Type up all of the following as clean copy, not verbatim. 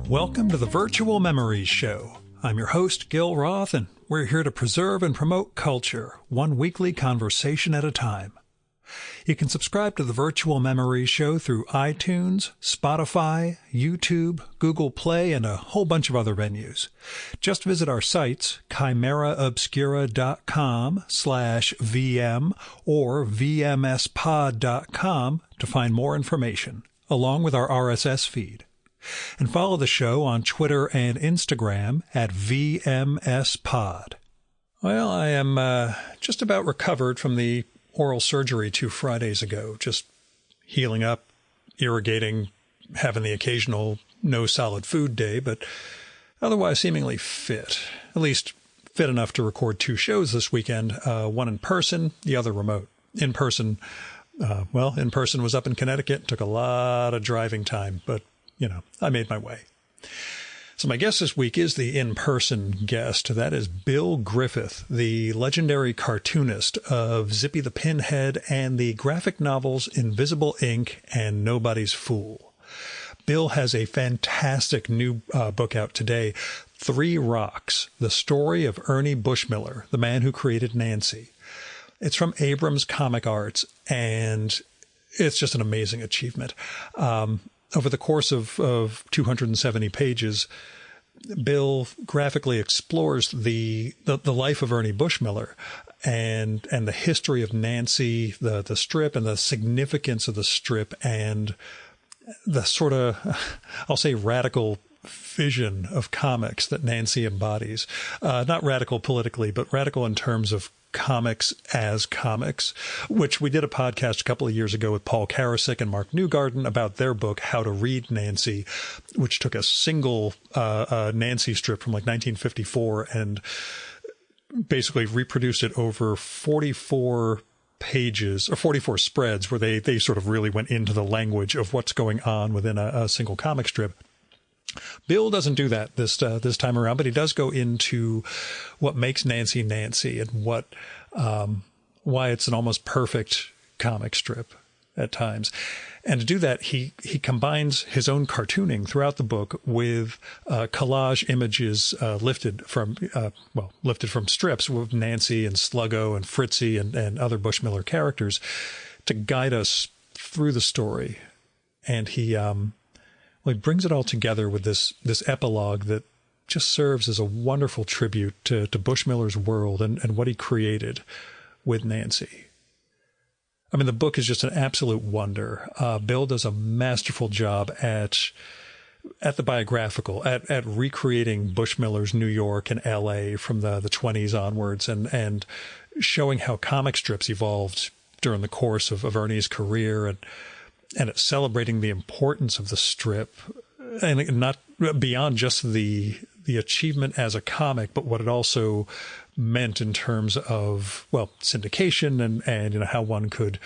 Welcome to the Virtual Memories Show. I'm your host, Gil Roth, and we're here to preserve and promote culture, one weekly conversation at a time. You can subscribe to the Virtual Memories Show through iTunes, Spotify, YouTube, Google Play, and a whole bunch of other venues. Just visit our sites, chimeraobscura.com/VM or vmspod.com to find more information, along with our RSS feed. And follow the show on Twitter and Instagram at VMSPod. Well, I am just about recovered from the oral surgery 2 Fridays ago, just healing up, irrigating, having the occasional no solid food day, but otherwise seemingly fit, at least fit enough to record 2 shows this weekend, one in person, the other remote. In person was up in Connecticut, took a lot of driving time, but I made my way. So my guest this week is the in-person guest. That is Bill Griffith, the legendary cartoonist of Zippy the Pinhead and the graphic novels Invisible Ink and Nobody's Fool. Bill has a fantastic new book out today, 3 Rocks, the story of Ernie Bushmiller, the man who created Nancy. It's from Abrams Comic Arts, and it's just an amazing achievement. Over the course of 270 pages, Bill graphically explores the life of Ernie Bushmiller and the history of Nancy, the strip, and the significance of the strip, and the sort of, I'll say, radical vision of comics that Nancy embodies. Not radical politically, but radical in terms of comics as comics, which we did a podcast a couple of years ago with Paul Karasik and Mark Newgarden about their book, How to Read Nancy, which took a single Nancy strip from like 1954 and basically reproduced it over 44 pages or 44 spreads where they sort of really went into the language of what's going on within a single comic strip. Bill doesn't do that this time around, but he does go into what makes Nancy Nancy and why it's an almost perfect comic strip at times. And to do that, he combines his own cartooning throughout the book with collage images lifted from strips with Nancy and Sluggo and Fritzy and other Bushmiller characters to guide us through the story. And he brings it all together with this epilogue that just serves as a wonderful tribute to Bushmiller's world and what he created with Nancy. I mean, the book is just an absolute wonder. Bill does a masterful job at the biographical, at recreating Bushmiller's New York and L.A. from the 20s onwards and showing how comic strips evolved during the course of Ernie's career and it's celebrating the importance of the strip and not beyond just the achievement as a comic, but what it also meant in terms of, syndication and how one could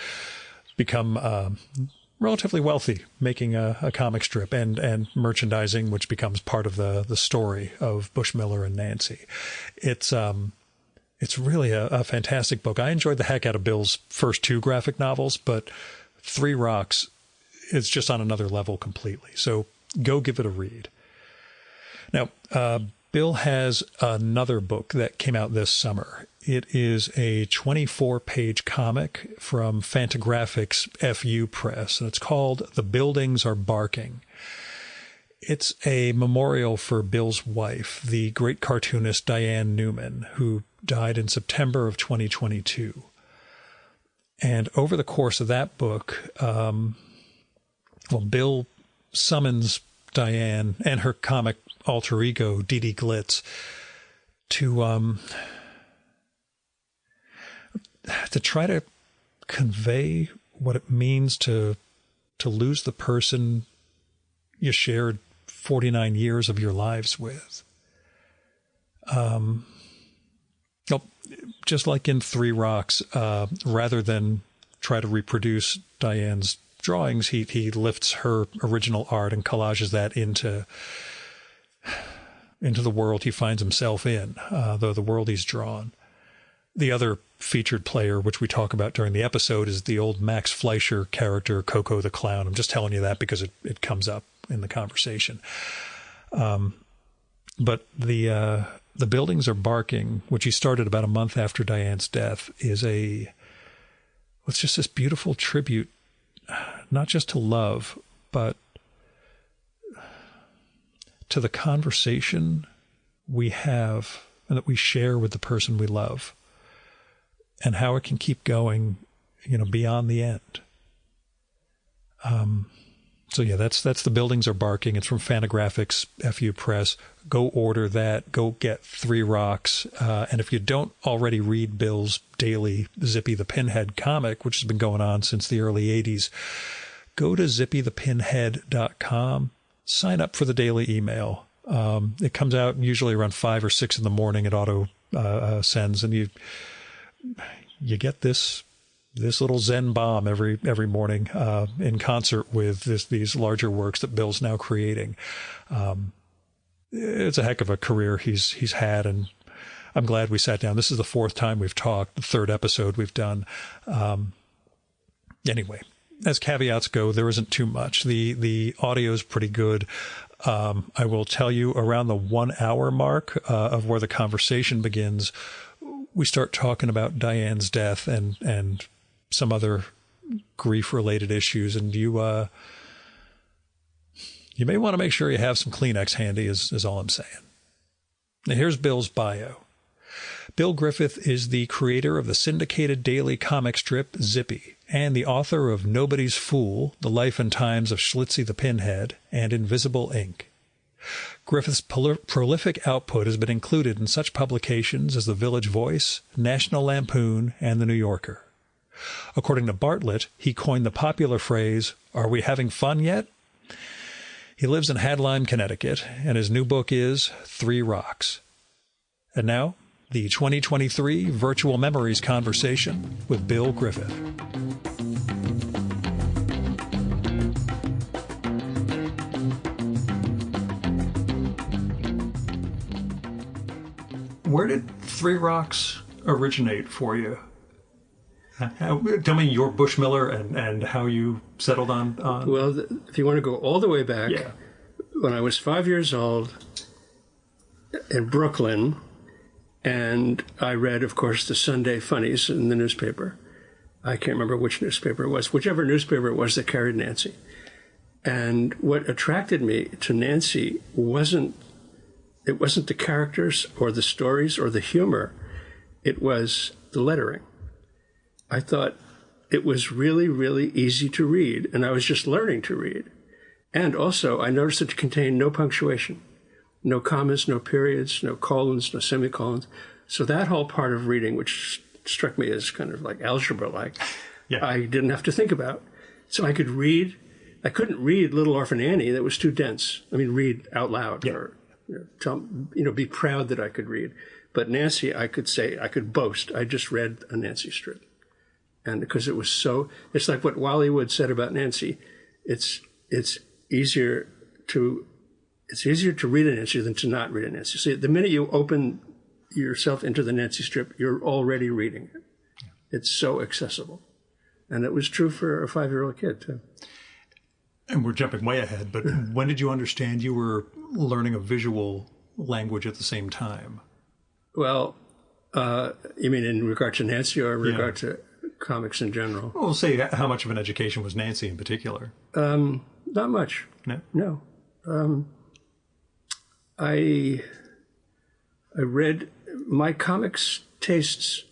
become relatively wealthy making a comic strip and merchandising, which becomes part of the story of Bushmiller and Nancy. It's really a fantastic book. I enjoyed the heck out of Bill's first 2 graphic novels, but 3 Rocks is just on another level completely. So go give it a read. Now, Bill has another book that came out this summer. It is a 24-page comic from Fantagraphics FU Press, and it's called The Buildings Are Barking. It's a memorial for Bill's wife, the great cartoonist Diane Newman, who died in September of 2022. And over the course of that book, Bill summons Diane and her comic alter ego, Dee Dee Glitz, to try to convey what it means to lose the person you shared 49 years of your lives with. Just like in 3 Rocks, rather than try to reproduce Diane's drawings, he lifts her original art and collages that into the world he finds himself in, the world he's drawn. The other featured player, which we talk about during the episode, is the old Max Fleischer character, Coco the Clown. I'm just telling you that because it comes up in the conversation. But the Buildings Are Barking, which he started about a month after Diane's death, is it's just this beautiful tribute, not just to love, but to the conversation we have and that we share with the person we love, and how it can keep going, beyond the end. So yeah, that's The Buildings Are Barking. It's from Fantagraphics, FU Press. Go order that. Go get 3 Rocks. And if you don't already read Bill's daily Zippy the Pinhead comic, which has been going on since the early 80s, go to zippythepinhead.com. Sign up for the daily email. It comes out usually around 5 or 6 in the morning. It auto sends, and you get this little Zen bomb every morning in concert with these larger works that Bill's now creating. It's a heck of a career he's had, and I'm glad we sat down. This is the 4th time we've talked, the 3rd episode we've done. Anyway, as caveats go, there isn't too much. The audio is pretty good. I will tell you, around the 1 hour mark of where the conversation begins, we start talking about Diane's death and some other grief-related issues, and you may want to make sure you have some Kleenex handy, is all I'm saying. Now, here's Bill's bio. Bill Griffith is the creator of the syndicated daily comic strip Zippy, and the author of Nobody's Fool, The Life and Times of Schlitzie the Pinhead, and Invisible Ink. Griffith's prolific output has been included in such publications as The Village Voice, National Lampoon, and The New Yorker. According to Bartlett, he coined the popular phrase, "Are we having fun yet?" He lives in Hadlime, Connecticut, and his new book is 3 Rocks. And now, the 2023 Virtual Memories Conversation with Bill Griffith. Where did 3 Rocks originate for you? Tell me your Bushmiller and how you settled on... Well, if you want to go all the way back, yeah. When I was 5 years old in Brooklyn, and I read, of course, the Sunday Funnies in the newspaper. I can't remember which newspaper it was, whichever newspaper it was that carried Nancy. And what attracted me to Nancy wasn't the characters or the stories or the humor. It was the lettering. I thought it was really, really easy to read, and I was just learning to read. And also, I noticed it contained no punctuation, no commas, no periods, no colons, no semicolons. So that whole part of reading, which struck me as kind of like algebra-like, yeah. I didn't have to think about. So I could read. I couldn't read Little Orphan Annie. That was too dense. I mean, read out loud, yeah. or be proud that I could read. But Nancy, I could boast. I just read a Nancy strip. And because it was it's like what Wally Wood said about Nancy. It's easier to read a Nancy than to not read a Nancy. See, the minute you open yourself into the Nancy strip, you're already reading it. Yeah. It's so accessible. And it was true for a 5-year-old kid, too. And we're jumping way ahead, but when did you understand you were learning a visual language at the same time? Well, you mean in regard to Nancy or in regard to comics in general? Well, we'll say how much of an education was Nancy in particular? Not much. No. I read my comics tastes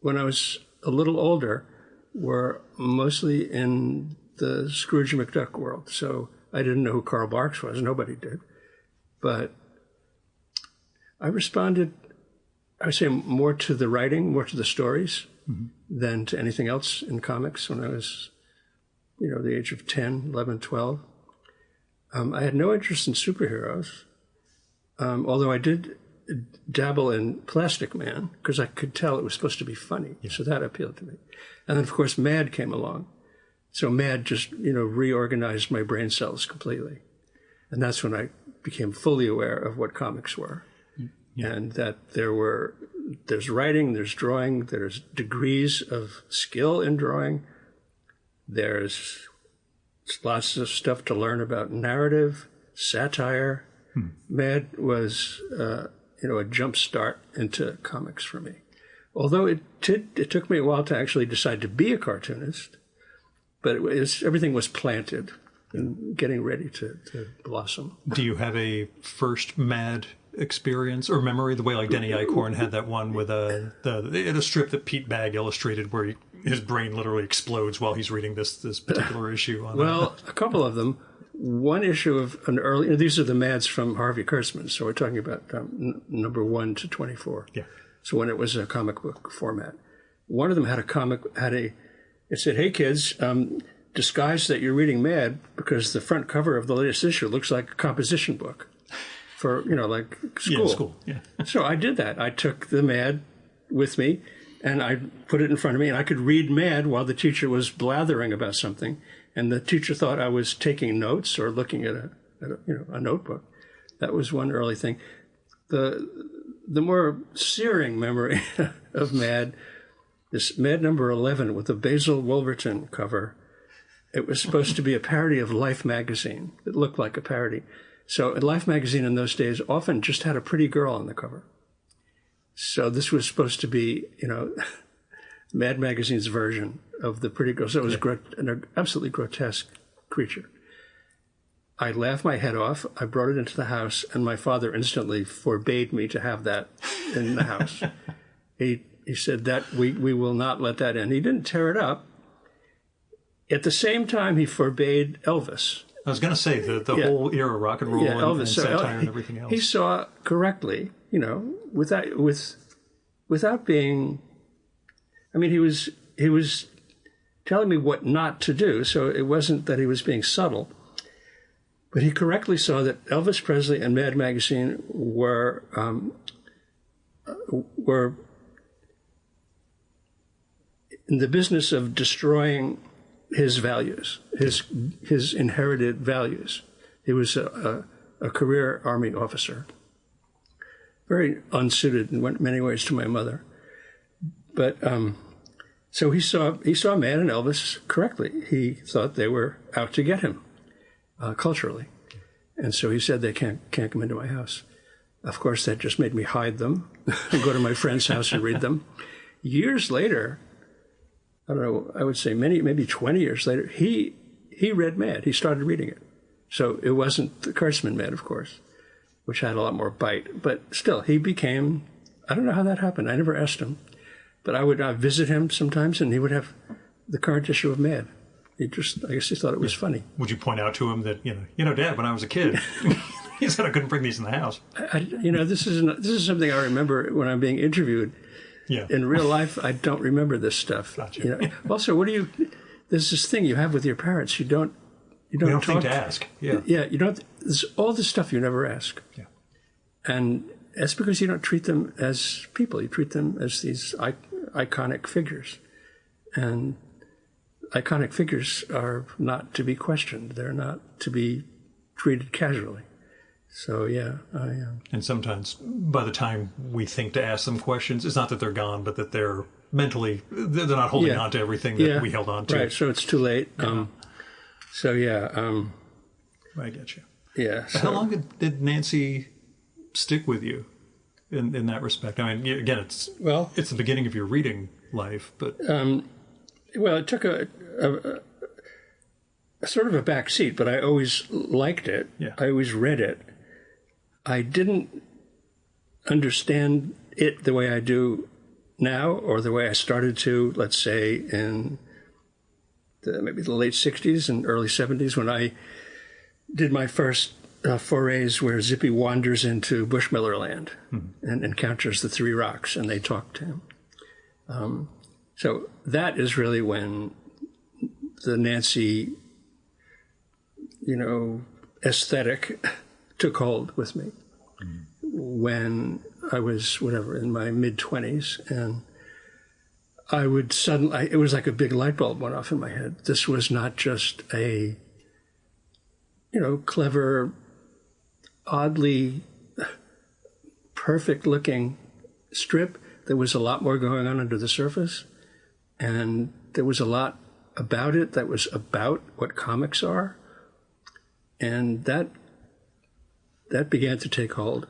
when I was a little older were mostly in the Scrooge McDuck world. So I didn't know who Karl Barks was. Nobody did. But I responded, I would say, more to the writing, more to the stories than to anything else in comics when I was, the age of 10, 11, 12. I had no interest in superheroes, although I did dabble in Plastic Man because I could tell it was supposed to be funny. Yeah. So that appealed to me. And then, of course, Mad came along. So Mad just, reorganized my brain cells completely. And that's when I became fully aware of what comics were. Yeah. And that there's writing, there's drawing, there's degrees of skill in drawing. There's lots of stuff to learn about narrative, satire, Mad was, a jump start into comics for me. Although it took me a while to actually decide to be a cartoonist, but everything was planted and getting ready to blossom. Do you have a first Mad experience or memory, the way like Denny Eichhorn had that one with a strip that Pete Bagg illustrated where his brain literally explodes while he's reading this particular issue? A couple of them. One issue of an early, these are the Mads from Harvey Kurtzman, so we're talking about number 1 to 24. Yeah. So when it was a comic book format. One of them it said, "Hey kids, disguise that you're reading Mad because the front cover of the latest issue looks like a composition book for, like school." Yeah, school, yeah. So I did that. I took the Mad with me and I put it in front of me and I could read Mad while the teacher was blathering about something. And the teacher thought I was taking notes or looking at a notebook. That was one early thing. The more searing memory of Mad, this Mad number 11 with the Basil Wolverton cover. It was supposed to be a parody of Life magazine. It looked like a parody. So Life magazine in those days often just had a pretty girl on the cover. So this was supposed to be, Mad magazine's version of the pretty girl. So it was an absolutely grotesque creature. I laughed my head off. I brought it into the house, and my father instantly forbade me to have that in the house. He said that we will not let that in. He didn't tear it up. At the same time, he forbade Elvis. I was going to say the whole era of rock and roll and satire and everything else. He saw correctly, without being. I mean, he was telling me what not to do, so it wasn't that he was being subtle. But he correctly saw that Elvis Presley and Mad Magazine were in the business of destroying his values, his inherited values. He was a career Army officer, very unsuited in many ways to my mother. But so he saw Mad and Elvis correctly. He thought they were out to get him culturally, and so he said they can't come into my house. Of course, that just made me hide them and go to my friend's house and read them. Years later, I don't know, I would say maybe 20 years later, he read Mad. He started reading it. So it wasn't the Kurtzman Mad, of course, which had a lot more bite. But still, he became, I don't know how that happened. I never asked him. But I would visit him sometimes, and he would have the current issue of Mad. I guess he thought it was funny. Would you point out to him that, Dad, when I was a kid, he said I couldn't bring these in the house. This is something I remember when I'm being interviewed. Yeah. In real life, I don't remember this stuff. Gotcha. Also, there's this thing you have with your parents. You don't think to ask. Yeah. Yeah. You don't. There's all this stuff you never ask. Yeah. And that's because you don't treat them as people. You treat them as these iconic figures, and iconic figures are not to be questioned. They're not to be treated casually. So, yeah, I am. And sometimes by the time we think to ask them questions, it's not that they're gone, but that they're mentally, they're not holding on to everything that we held on to. Right, so it's too late. I get you. Yeah. So, how long did Nancy stick with you in that respect? I mean, again, it's the beginning of your reading life, but... it took a sort of a back seat, but I always liked it. Yeah. I always read it. I didn't understand it the way I do now, or the way I started to, let's say, in maybe the late 60s and early 70s, when I did my first forays where Zippy wanders into Bushmiller land and encounters the three rocks, and they talk to him. So that is really when the Nancy, aesthetic took hold with me. When I was, in my mid-20s, and I would suddenly, it was like a big light bulb went off in my head. This was not just a, clever, oddly perfect-looking strip. There was a lot more going on under the surface. And there was a lot about it that was about what comics are. And that that began to take hold.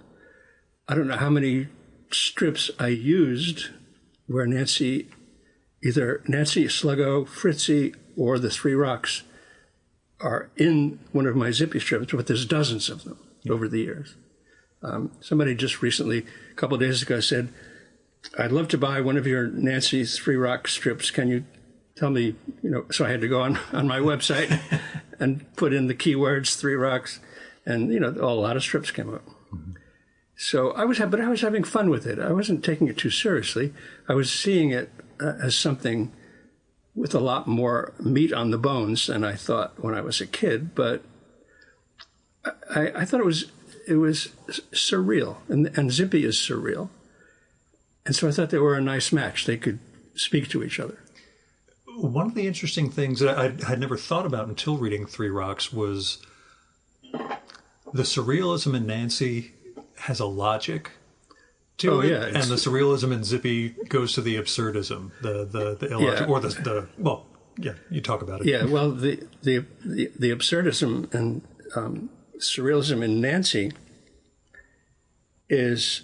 I don't know how many strips I used where either Nancy, Sluggo, Fritzy, or the Three Rocks are in one of my Zippy strips, but there's dozens of them over the years. Somebody just recently, a couple of days ago, said, I'd love to buy one of your Nancy Three Rock strips. Can you tell me, so I had to go on my website and put in the keywords Three Rocks, and, a lot of strips came up. Mm-hmm. So I was having fun with it. I wasn't taking it too seriously. I was seeing it as something with a lot more meat on the bones than I thought when I was a kid. But I thought it was surreal, and Zippy is surreal. And so I thought they were a nice match. They could speak to each other. One of the interesting things that I had never thought about until reading Three Rocks was the surrealism in Nancy has a logic to it, and the surrealism in Zippy goes to the absurdism, the illogical, you talk about it. Yeah, well, the absurdism and surrealism in Nancy is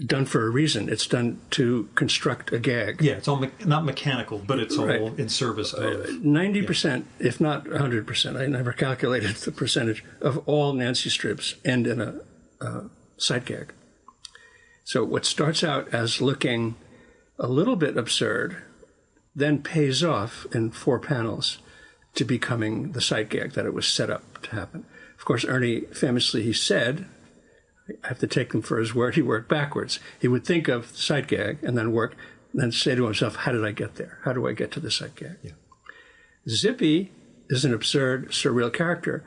done for a reason. It's done to construct a gag. Yeah, it's all not mechanical, but it's all in service of 90%, if not 100%. I never calculated the percentage of all Nancy strips end in a sight gag. So what starts out as looking a little bit absurd then pays off in 4 panels to becoming the sight gag that it was set up to happen. Of course, Ernie famously, he said, I have to take him for his word, he worked backwards. He would think of the sight gag and then say to himself, how did I get there? How do I get to the sight gag? Yeah. Zippy is an absurd, surreal character,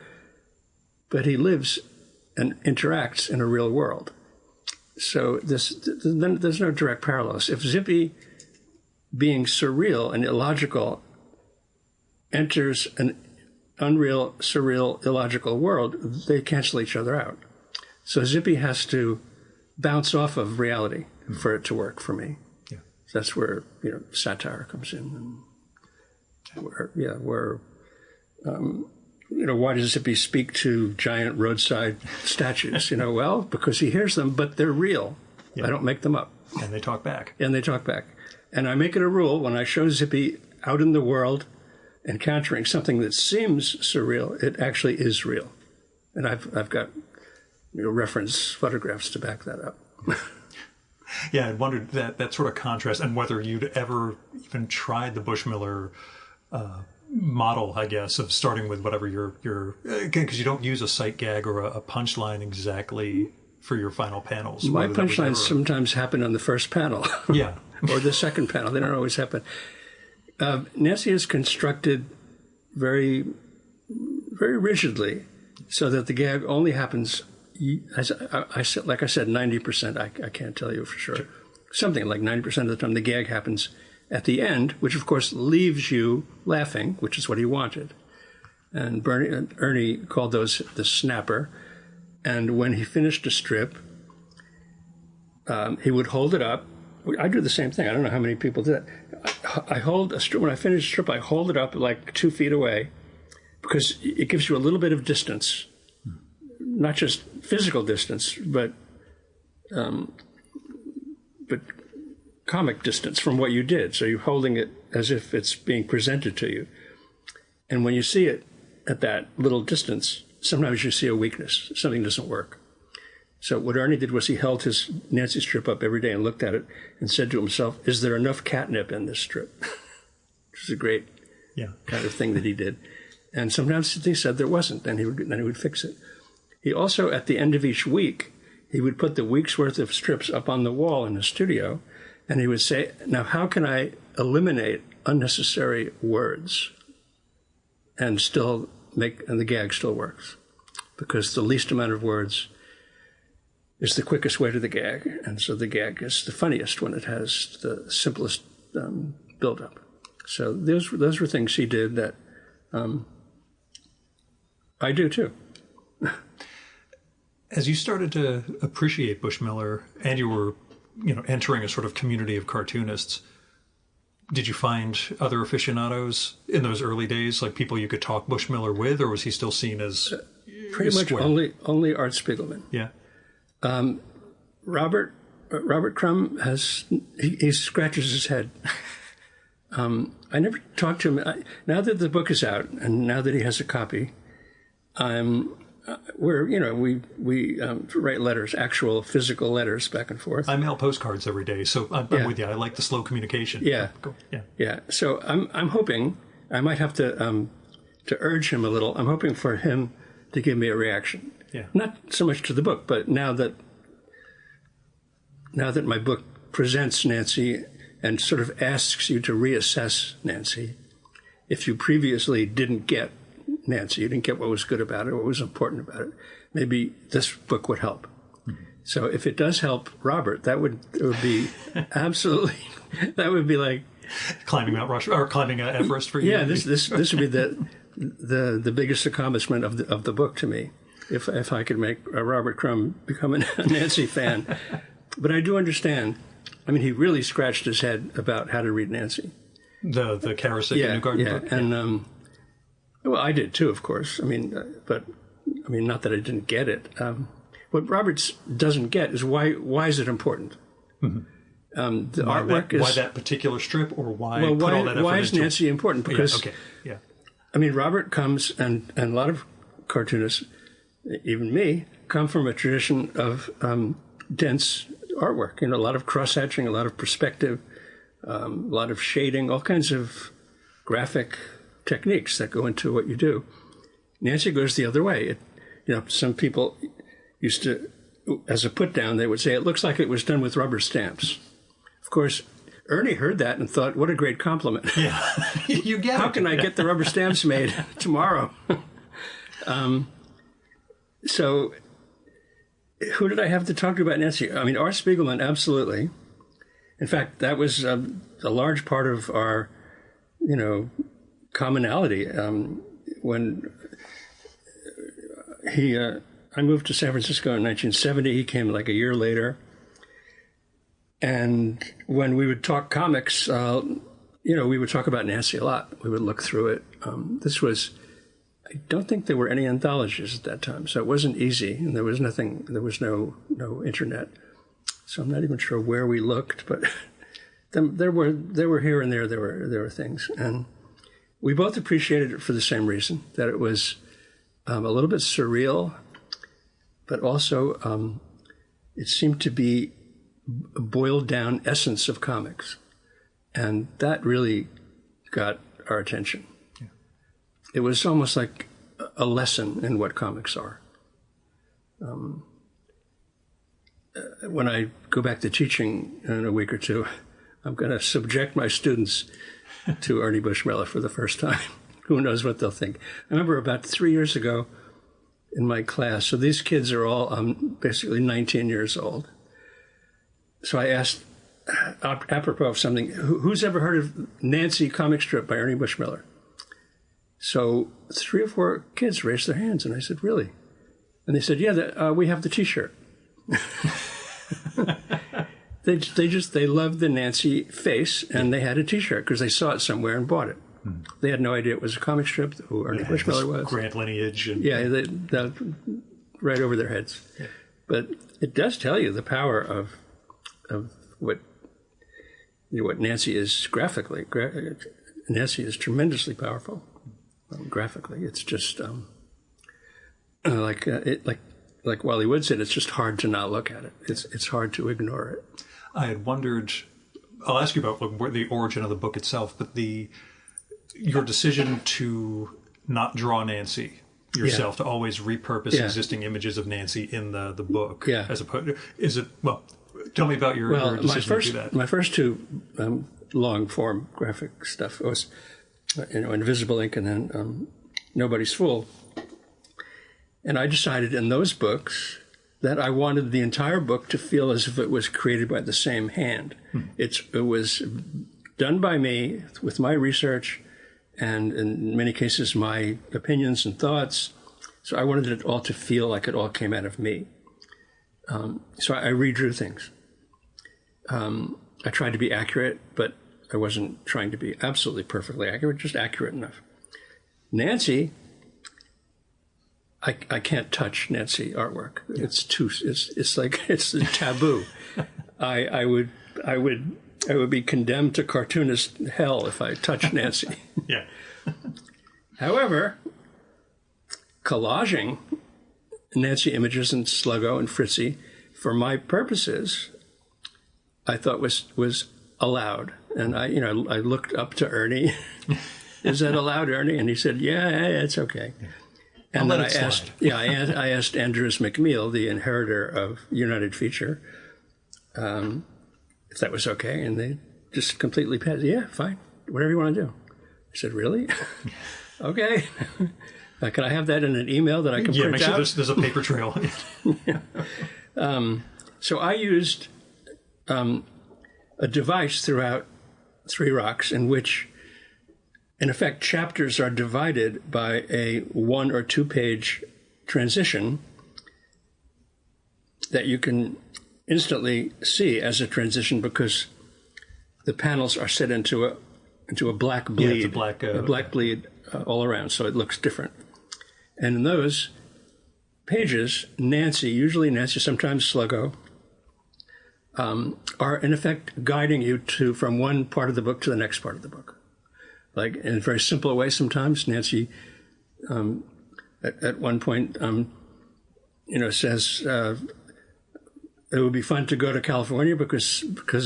but he lives and interacts in a real world. So there's no direct parallels. If Zippy, being surreal and illogical, enters an unreal, surreal, illogical world, they cancel each other out. So Zippy has to bounce off of reality for it to work for me. Yeah. That's where satire comes in, and why does Zippy speak to giant roadside statues? Well, because he hears them, but they're real. Yeah. I don't make them up. And they talk back. And I make it a rule when I show Zippy out in the world encountering something that seems surreal, it actually is real. And I've got reference photographs to back that up. Yeah, I wondered that sort of contrast and whether you'd ever even tried the Bushmiller model, I guess, of starting with whatever your again, because you don't use a sight gag or a punchline exactly for your final panels. My punchlines sometimes happen on the first panel. Yeah. Or the second panel. They don't always happen. Nancy is constructed very, very rigidly so that the gag only happens, like I said, 90%. I can't tell you for sure. Something like 90% of the time the gag happens at the end, which of course leaves you laughing, which is what he wanted. And Ernie called those the snapper. And when he finished a strip, he would hold it up. I do the same thing. I don't know how many people do that. I hold a strip. When I finish a strip, I hold it up like 2 feet away because it gives you a little bit of distance, not just physical distance, but comic distance from what you did. So you're holding it as if it's being presented to you. And when you see it at that little distance, sometimes you see a weakness. Something doesn't work. So what Ernie did was he held his Nancy strip up every day and looked at it and said to himself, is there enough catnip in this strip? Which is a great kind of thing that he did. And sometimes he said there wasn't, then he would fix it. He also, at the end of each week, he would put the week's worth of strips up on the wall in the studio, and he would say, now how can I eliminate unnecessary words and the gag still works? Because the least amount of words is the quickest way to the gag, and so the gag is the funniest when it has the simplest build-up. So those were things he did that I do too. As you started to appreciate Bushmiller, and you were, entering a sort of community of cartoonists, did you find other aficionados in those early days, like people you could talk Bushmiller with, or was he still seen as Pretty much only Art Spiegelman. Yeah. Robert Crumb he scratches his head. I never talked to him. Now that the book is out and now that he has a copy, we write letters, actual physical letters back and forth. I mail postcards every day, so I'm with you. I like the slow communication. Yeah. Cool. Yeah. So I'm hoping I might have to urge him a little. I'm hoping for him to give me a reaction. Yeah. Not so much to the book, but now that my book presents Nancy and sort of asks you to reassess Nancy, if you previously didn't get Nancy, you didn't get what was good about it, what was important about it, maybe this book would help. Mm-hmm. So if it does help Robert, it would be absolutely, that would be like climbing Mount Rushmore or climbing Everest for you. Yeah, this would be the biggest accomplishment of the book to me, if I could make Robert Crumb become a Nancy fan. But I do understand. I mean, he really scratched his head about how to read Nancy. The Karasik and Newgarden book? And well, I did too, of course. I mean, not that I didn't get it. What Roberts doesn't get is why is it important? Mm-hmm. The artwork is... Why that particular strip, or why put all that effort why is Nancy important? Because, I mean, Robert comes, and a lot of cartoonists, even me, come from a tradition of dense artwork. A lot of cross-hatching, a lot of perspective, a lot of shading, all kinds of graphic techniques that go into what you do. Nancy goes the other way. Some people used to, as a put-down, they would say, it looks like it was done with rubber stamps. Of course, Ernie heard that and thought, what a great compliment. Yeah, you get How can I get the rubber stamps made tomorrow? So who did I have to talk to about Nancy? I mean, Art Spiegelman, absolutely. In fact, that was a large part of our, commonality. When I moved to San Francisco in 1970, he came like a year later. And when we would talk comics, we would talk about Nancy a lot. We would look through it. I don't think there were any anthologies at that time, so it wasn't easy, and there was no internet. So I'm not even sure where we looked, but there were here and there were things, and we both appreciated it for the same reason, that it was a little bit surreal, but also it seemed to be a boiled down essence of comics, and that really got our attention. Yeah. It was almost like a lesson in what comics are. When I go back to teaching in a week or two, I'm going to subject my students to Ernie Bushmiller for the first time. Who knows what they'll think. I remember about 3 years ago in my class, so these kids are all basically 19 years old. So I asked, apropos of something, who's ever heard of Nancy comic strip by Ernie Bushmiller? So 3 or 4 kids raised their hands, and I said, really? And they said, yeah, we have the T-shirt. They loved the Nancy face, and they had a T-shirt because they saw it somewhere and bought it. Hmm. They had no idea it was a comic strip, who Ernie Bushmiller was. Grant lineage. And, they right over their heads. Yeah. But it does tell you the power of what Nancy is graphically. Nancy is tremendously powerful graphically. It's just like Wally Wood said, it's just hard to not look at it. It's hard to ignore it. I had wondered, I'll ask you about the origin of the book itself, but your decision to not draw Nancy yourself, to always repurpose existing images of Nancy in the book, as opposed, tell me about your decision to do that. My first 2 long form graphic stuff was, Invisible Ink and then Nobody's Fool. And I decided in those books that I wanted the entire book to feel as if it was created by the same hand. It was done by me with my research and in many cases my opinions and thoughts. So I wanted it all to feel like it all came out of me. So I redrew things. I tried to be accurate, but I wasn't trying to be absolutely perfectly accurate, just accurate enough. Nancy, I can't touch Nancy artwork. Yeah. It's like it's a taboo. I would be condemned to cartoonist hell if I touched Nancy. Yeah. However, collaging Nancy images and Sluggo and Fritzy, for my purposes, I thought was allowed. And I looked up to Ernie. Is that allowed, Ernie? And he said, yeah, it's okay. And then I asked Andrews McMeel, the inheritor of United Feature, if that was okay. And they just completely passed. Yeah, fine. Whatever you want to do. I said, really? Okay. Can I have that in an email that I can print make sure out? there's a paper trail. So I used a device throughout Three Rocks in which, in effect, chapters are divided by a 1 or 2 page transition that you can instantly see as a transition because the panels are set into a black bleed, a black bleed all around, so it looks different. And in those pages, usually Nancy, sometimes Sluggo, are in effect guiding you from one part of the book to the next part of the book. Like in a very simple way sometimes, Nancy at one point says it would be fun to go to California because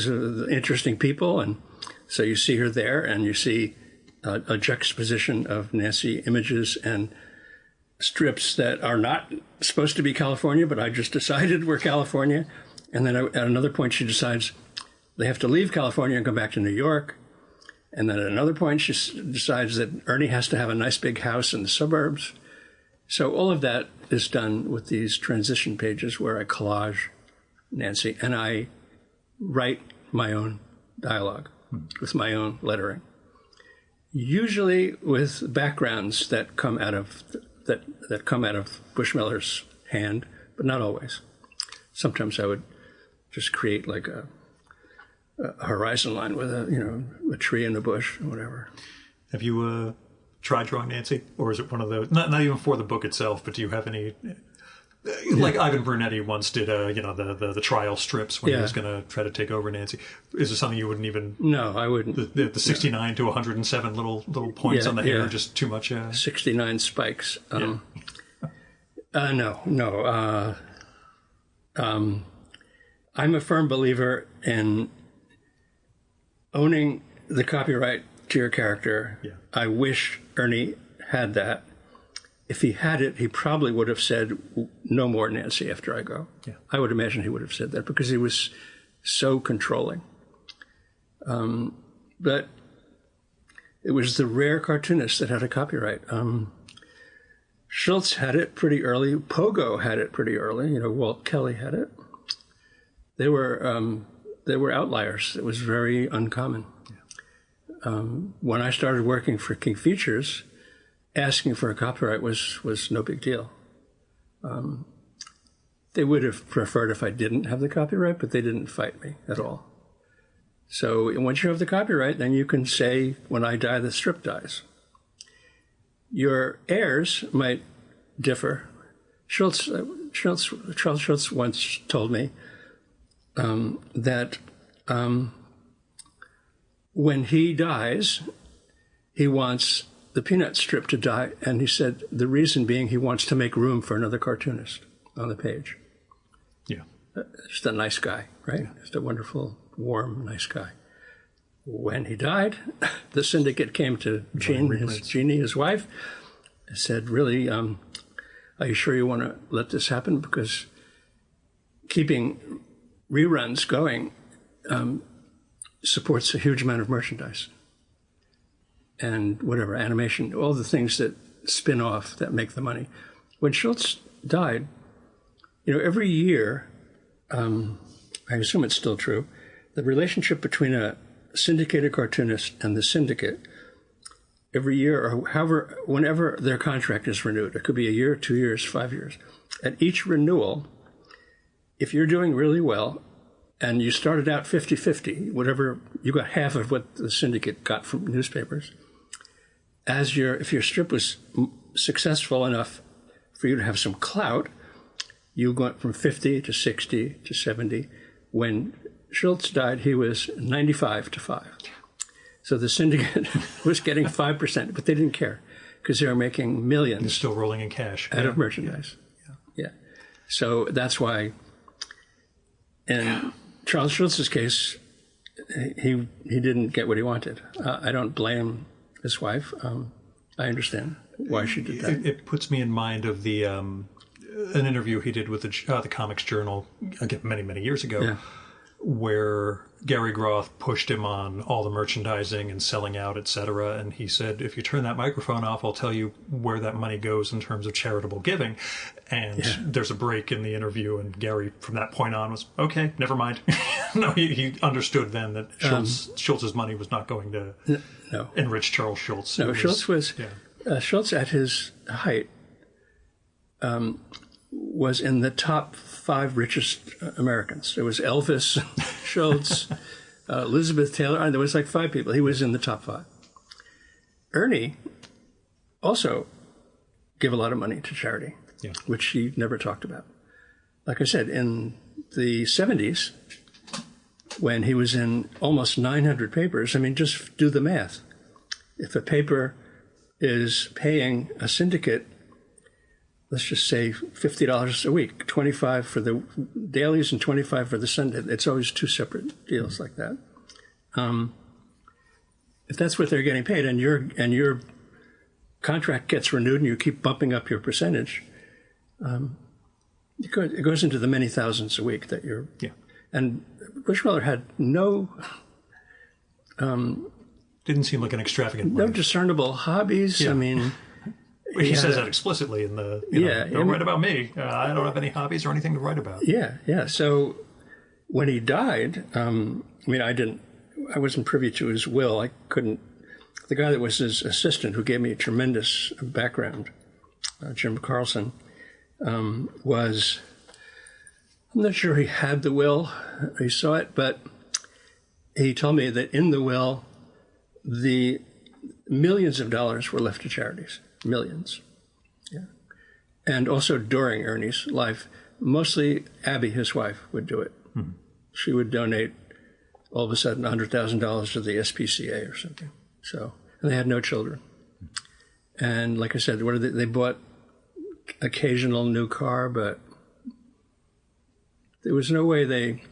of the interesting people, and so you see her there and you see a juxtaposition of Nancy images and strips that are not supposed to be California, but I just decided were California. And then at another point she decides they have to leave California and come back to New York. And then at another point she decides that Ernie has to have a nice big house in the suburbs. So all of that is done with these transition pages where I collage Nancy and I write my own dialogue with my own lettering. Usually with backgrounds that come out of Bushmiller's hand, but not always. Sometimes I would just create like a horizon line with a tree in a bush or whatever. Have you tried drawing Nancy, or is it one of those? Not even for the book itself, but do you have any? Like Ivan Brunetti once did, the trial strips when he was going to try to take over Nancy. Is it something you wouldn't even? No, I wouldn't. The 69 to 107 little points on the hair, just too much. 69 spikes. No. I'm a firm believer in owning the copyright to your character. Yeah. I wish Ernie had that. If he had it, he probably would have said, no more Nancy after I go. Yeah. I would imagine he would have said that because he was so controlling. But it was the rare cartoonist that had a copyright. Schultz had it pretty early. Pogo had it pretty early. Walt Kelly had it. They were outliers. It was very uncommon. Yeah. When I started working for King Features, asking for a copyright was no big deal. They would have preferred if I didn't have the copyright, but they didn't fight me at all. So once you have the copyright, then you can say, when I die, the strip dies. Your heirs might differ. Charles Schultz once told me that when he dies, he wants the Peanut strip to die, and he said the reason being he wants to make room for another cartoonist on the page. Yeah. Just a nice guy, right? Just a wonderful, warm, nice guy. When he died, the syndicate came to Jeannie, his wife, and said, really, are you sure you want to let this happen? Because keeping reruns going supports a huge amount of merchandise and whatever, animation, all the things that spin off that make the money. When Schultz died, every year, I assume it's still true, the relationship between a syndicated cartoonist and the syndicate, every year or however, whenever their contract is renewed, it could be a year, 2 years, 5 years. At each renewal, if you're doing really well and you started out 50-50, whatever, you got half of what the syndicate got from newspapers. If your strip was successful enough for you to have some clout, you went from 50 to 60 to 70. When Schultz died, he was 95 to 5. So the syndicate was getting 5%, but they didn't care because they were making millions. They're still rolling in cash. Out of merchandise. Yeah. So that's why in Charles Schultz's case, he didn't get what he wanted. I don't blame his wife. I understand why she did that. It puts me in mind of the an interview he did with the Comics Journal again many years ago, where Gary Groth pushed him on all the merchandising and selling out, etc. And he said, if you turn that microphone off, I'll tell you where that money goes in terms of charitable giving. And there's a break in the interview, and Gary, from that point on, was, okay, never mind. No, he understood then that Schultz's money was not going to enrich Charles Schultz. No, Schultz at his height was in the top 5 richest Americans. There was Elvis, Schultz, Elizabeth Taylor. There was like 5 people. He was in the top 5. Ernie also gave a lot of money to charity, which he never talked about. Like I said, in the 70s, when he was in almost 900 papers, I mean, just do the math. If a paper is paying a syndicate, let's just say $50 a week, $25 for the dailies and $25 for the Sunday. It's always 2 separate deals like that. If that's what they're getting paid, and your contract gets renewed and you keep bumping up your percentage, it goes into the many thousands a week that you're. Yeah. And Bushmiller had no. Didn't seem like an extravagant. No discernible hobbies. I mean. He says that explicitly in the, don't write about me. I don't have any hobbies or anything to write about. Yeah. So when he died, I wasn't privy to his will. I couldn't, the guy that was his assistant who gave me a tremendous background, Jim Carlson, I'm not sure he had the will, he saw it, but he told me that in the will, the millions of dollars were left to charities. Millions. Yeah. And also during Ernie's life, mostly Abby, his wife, would do it. Mm-hmm. She would donate all of a sudden $100,000 to the SPCA or something. So, and they had no children. Mm-hmm. And like I said, they bought occasional new car, but there was no way they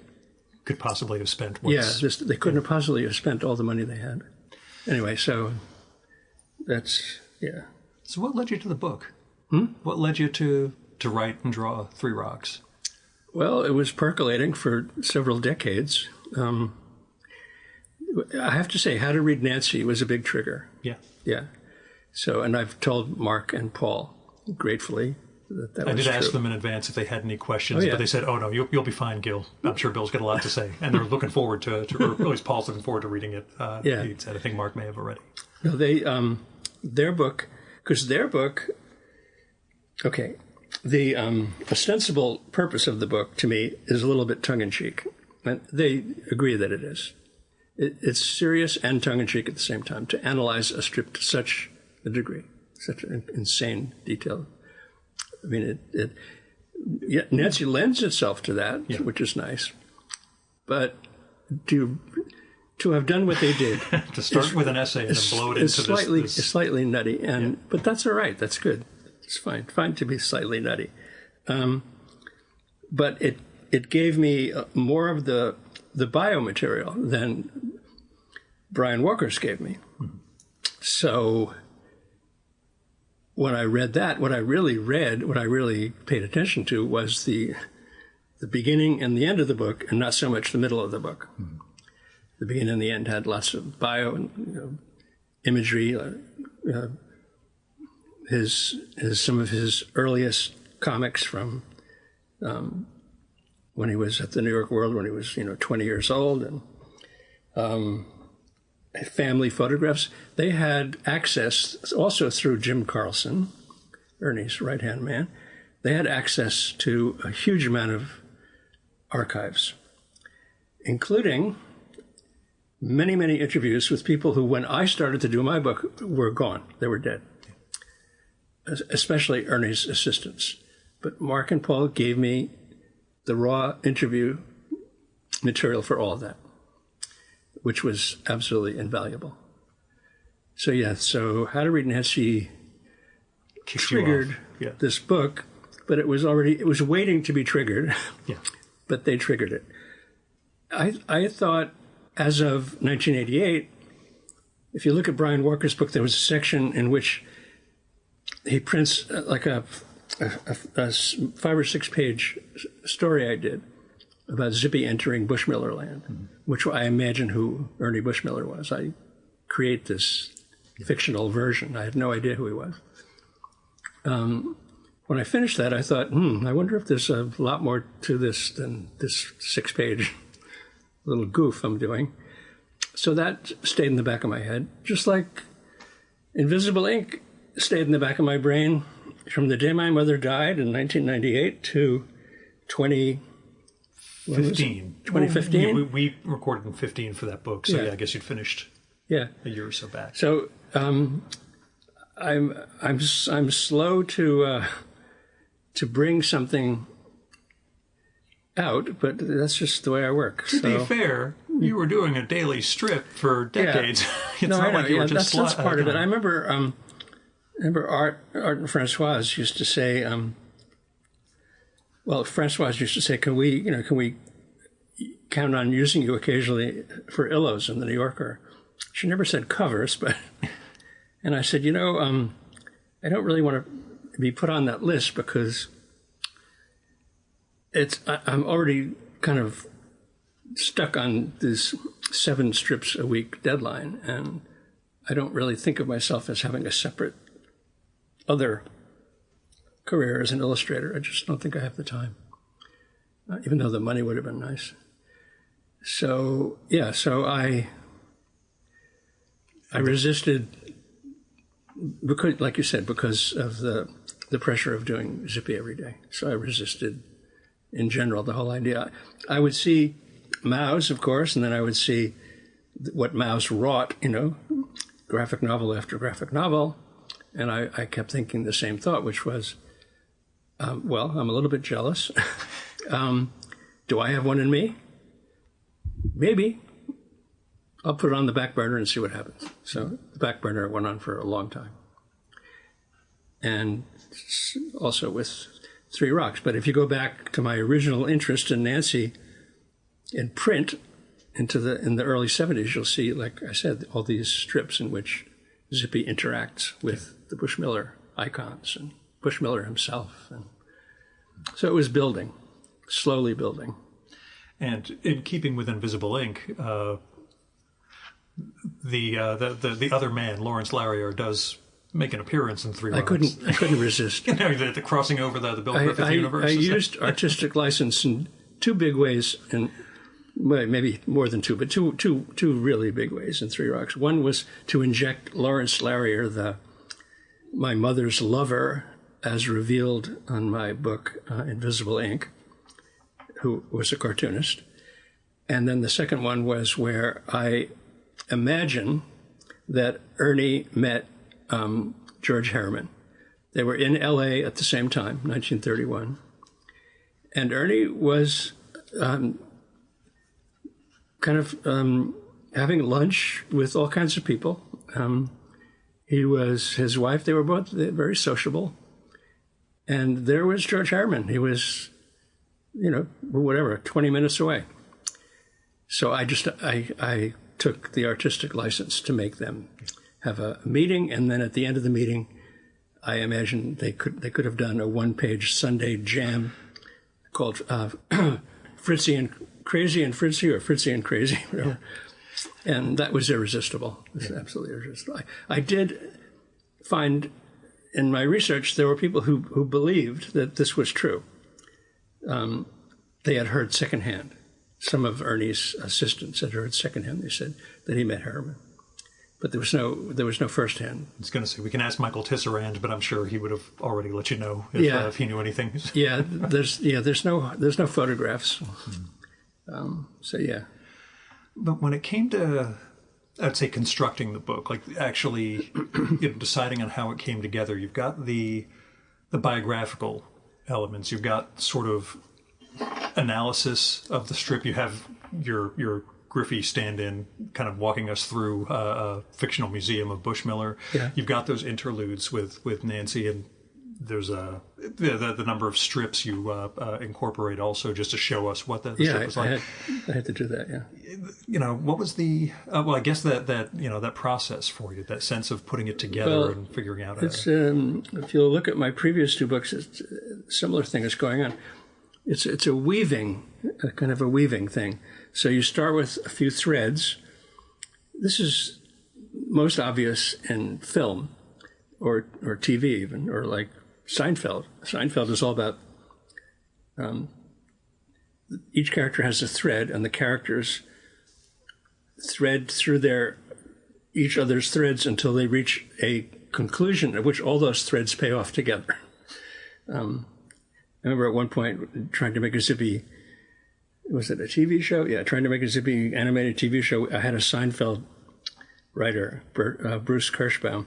could possibly have spent. They couldn't have possibly have spent all the money they had. Anyway, so that's, So what led you to the book? What led you to write and draw 3 Rocks? Well, it was percolating for several decades. I have to say, How to Read Nancy was a big trigger. Yeah. So, and I've told Mark and Paul, gratefully, that I was did true. ask them in advance if they had any questions, but they said, oh, no, you'll be fine, Gil. I'm sure Bill's got a lot to say. And they're looking forward to or at least Paul's looking forward to reading it. He said, I think Mark may have already. No, their book, the ostensible purpose of the book, to me, is a little bit tongue-in-cheek. And they agree that it is. It's serious and tongue-in-cheek at the same time, to analyze a strip to such a degree, such an insane detail. I mean, Nancy lends itself to that, which is nice. But to have done what they did, to start with an essay and then blow it into this, it's slightly nutty, but that's all right. That's good. It's fine to be slightly nutty. But it gave me more of the biomaterial than Brian Walker's gave me. Mm-hmm. So when I read that, what I really paid attention to was the beginning and the end of the book, and not so much the middle of the book. Mm-hmm. The beginning and the end had lots of bio and imagery. Some of his earliest comics from when he was at the New York World, when he was 20 years old, and family photographs. They had access also through Jim Carlson, Ernie's right-hand man. They had access to a huge amount of archives, including many interviews with people who, when I started to do my book, were gone. They were dead. especially Ernie's assistants. But Mark and Paul gave me the raw interview material for all of that, which was absolutely invaluable. So yeah, so How to Read Nancy triggered this book, but it was waiting to be triggered. Yeah. But they triggered it. I thought, as of 1988, if you look at Brian Walker's book, there was a section in which he prints like a 5 or 6 page story I did about Zippy entering Bushmiller land, which I imagine who Ernie Bushmiller was. I create this fictional version. I had no idea who he was. When I finished that, I thought, I wonder if there's a lot more to this than this 6 page little goof I'm doing. So that stayed in the back of my head, just like Invisible Ink stayed in the back of my brain from the day my mother died in 1998 to 2015. 2015? We recorded in 15 for that book, so I guess you'd finished a year or so back. So I'm slow to bring something out, but that's just the way I work. To be fair, you were doing a daily strip for decades. It's not like you were just... That's part of it. I remember Art and Francois used to say, Francois used to say, can we count on using you occasionally for illos in the New Yorker? She never said covers, but, and I said, I don't really want to be put on that list because I'm already kind of stuck on this 7 strips a week deadline, and I don't really think of myself as having a separate other career as an illustrator. I just don't think I have the time, even though the money would have been nice. So I resisted because, like you said, because of the pressure of doing Zippy every day. So I resisted, in general, the whole idea. I would see Maus, of course, and then I would see what Maus wrought, graphic novel after graphic novel, and I kept thinking the same thought, which was, I'm a little bit jealous. Do I have one in me? Maybe. I'll put it on the back burner and see what happens. So the back burner went on for a long time. And also with 3 Rocks. But if you go back to my original interest in Nancy in print in the early 70s, you'll see, like I said, all these strips in which Zippy interacts with the Bushmiller icons and Bushmiller himself. And so it was building, slowly building. And in keeping with Invisible Ink, the other man, Lawrence Larrier, does make an appearance in 3 Rocks. I couldn't resist. The crossing over the Bill Griffith universe. I used artistic license in 2 big ways, and maybe more than 2, but two really big ways in 3 Rocks. One was to inject Lawrence Larrier, my mother's lover, as revealed on my book, Invisible Ink, who was a cartoonist. And then the second one was where I imagine that Ernie met George Harriman. They were in L.A. at the same time, 1931. And Ernie was having lunch with all kinds of people. His wife, they were both very sociable. And there was George Harriman. He was, 20 minutes away. So I took the artistic license to make them have a meeting, and then at the end of the meeting, I imagine they could have done a 1-page Sunday jam called Fritzy and Crazy and Fritzy, or Fritzy and Crazy, whatever. Yeah. And that was irresistible. It was absolutely irresistible. I did find in my research there were people who believed that this was true. They had heard secondhand. Some of Ernie's assistants had heard secondhand. They said that he met Harriman, but there was no firsthand. I was going to say we can ask Michael Tisserand, but I'm sure he would have already let you know if he knew anything. There's no photographs. So yeah. But when it came to I'd say constructing the book, like actually deciding on how it came together. You've got the biographical elements. You've got sort of analysis of the strip. You have your Griffey stand-in kind of walking us through a fictional museum of Bushmiller. Yeah. You've got those interludes with Nancy, and there's the number of strips you incorporate also just to show us what the strip was like. I had to do that, yeah. What was the well, I guess that process for you, that sense of putting it together and figuring out it's if you look at my previous two books, it's a similar thing is going on. It's a kind of a weaving thing. So you start with a few threads. This is most obvious in film or TV even, or like Seinfeld. Seinfeld is all about each character has a thread, and the characters thread through each other's threads until they reach a conclusion at which all those threads pay off together. I remember at one point trying to make a zippy, was it a TV show? Yeah, trying to make a zippy animated TV show. I had a Seinfeld writer, Bruce Kirschbaum,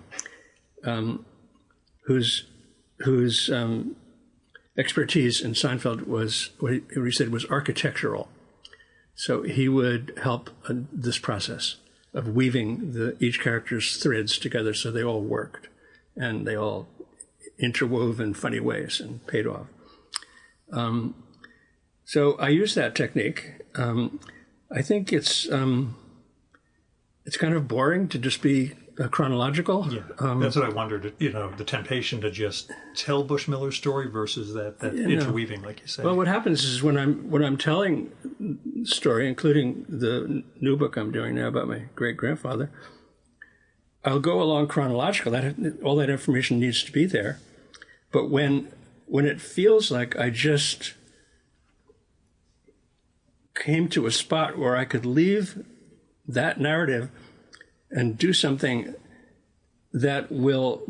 whose expertise in Seinfeld was, what he said was architectural. So he would help this process of weaving each character's threads together so they all worked and they all interwove in funny ways and paid off. So I use that technique. I think it's kind of boring to just be chronological. Yeah, that's what I wondered. The temptation to just tell Bushmiller's story versus that interweaving, like you say. Well, what happens is when I'm telling the story, including the new book I'm doing now about my great grandfather, I'll go along chronological. All that information needs to be there. But when it feels like I just came to a spot where I could leave that narrative and do something that will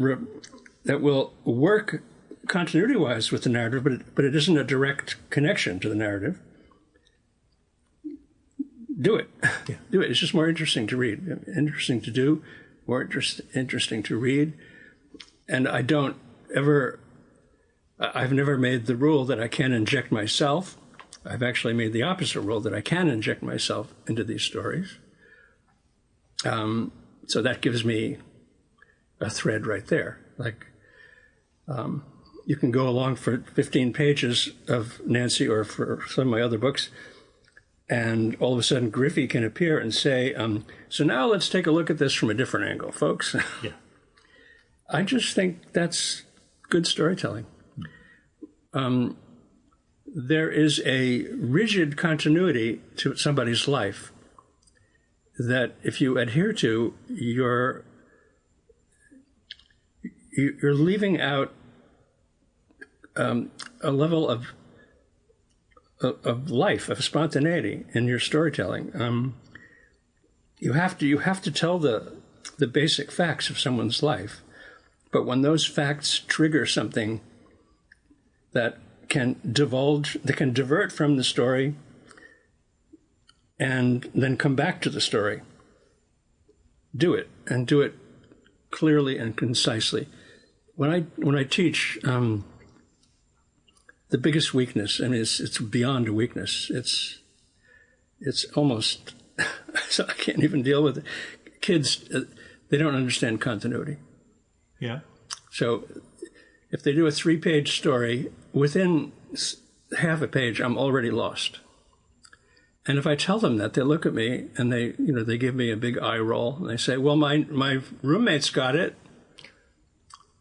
work continuity-wise with the narrative, but it isn't a direct connection to the narrative, do it. Yeah. Do it. It's just more interesting to read, interesting to do, more interesting to read. And I've never made the rule that I can't inject myself. I've actually made the opposite rule, that I can inject myself into these stories. So that gives me a thread right there. Like, you can go along for 15 pages of Nancy or for some of my other books, and all of a sudden Griffey can appear and say, so now let's take a look at this from a different angle, folks. Yeah. I just think that's good storytelling. There is a rigid continuity to somebody's life that if you adhere to, you're leaving out a level of life, of spontaneity in your storytelling. You have to tell the basic facts of someone's life, but when those facts trigger something that can divert from the story and then come back to the story, do it, and do it clearly and concisely. When I teach, the biggest weakness, I mean, it's beyond a weakness. It's almost, so I can't even deal with it. Kids, they don't understand continuity. Yeah. So if they do a 3-page story, within half a page, I'm already lost. And if I tell them that, they look at me and they give me a big eye roll and they say, well, my roommate's got it.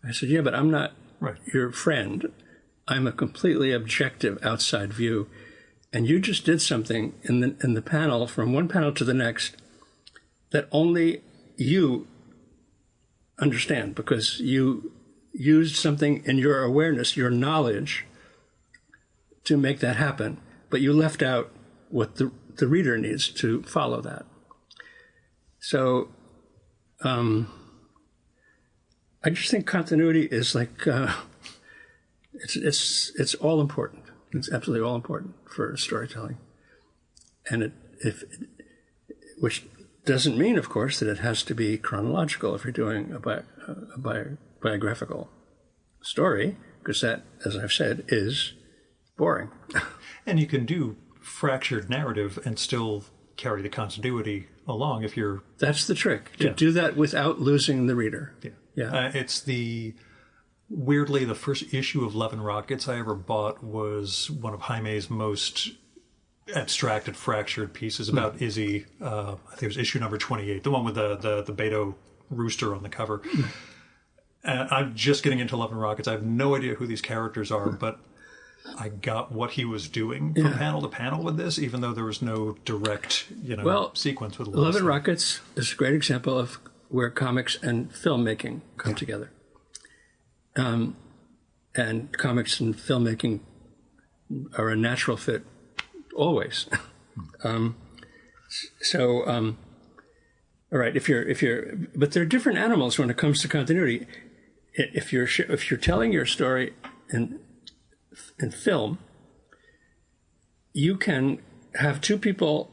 I said, yeah, but I'm not your friend. I'm a completely objective outside view. And you just did something in the panel, from one panel to the next, that only you understand, because you used something in your awareness, your knowledge, to make that happen. But you left out what the reader needs to follow that. So I just think continuity is like, it's all important. It's absolutely all important for storytelling. And which doesn't mean, of course, that it has to be chronological if you're doing a biographical story, because that, as I've said, is boring. And you can do fractured narrative and still carry the continuity along if you're... That's the trick, to do that without losing the reader. Yeah. It's weirdly, the first issue of Love and Rockets I ever bought was one of Jaime's most abstracted, fractured pieces about Izzy. I think it was issue number 28, the one with the Beto rooster on the cover. And I'm just getting into Love and Rockets. I have no idea who these characters are, but I got what he was doing from panel to panel with this, even though there was no direct, sequence with Love and Rockets is a great example of where comics and filmmaking come together. And comics and filmmaking are a natural fit always. All right, but they're different animals when it comes to continuity. If you're telling your story in film, you can have two people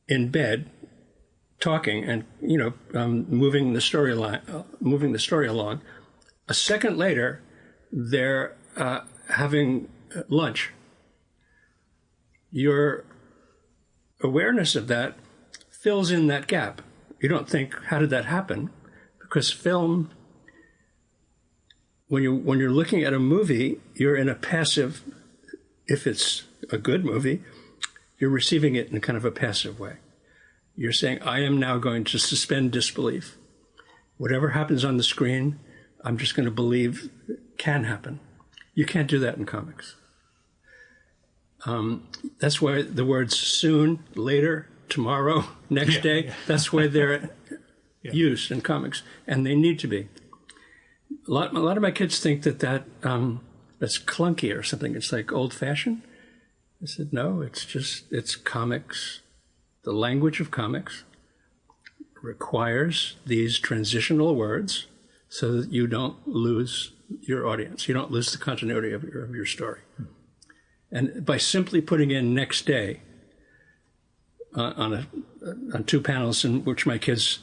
in bed talking and moving the story along. A second later, they're having lunch. Your awareness of that fills in that gap. You don't think, how did that happen? Because film, when you're looking at a movie, you're in a passive, if it's a good movie, you're receiving it in kind of a passive way. You're saying, I am now going to suspend disbelief. Whatever happens on the screen, I'm just going to believe can happen. You can't do that in comics. That's why the words soon, later, tomorrow, next day, that's why they're used in comics, and they need to be. A lot of my kids think that that's clunky or something. It's like old-fashioned. I said, no, it's comics. The language of comics requires these transitional words so that you don't lose your audience. You don't lose the continuity of your story. And by simply putting in next day on two panels in which my kids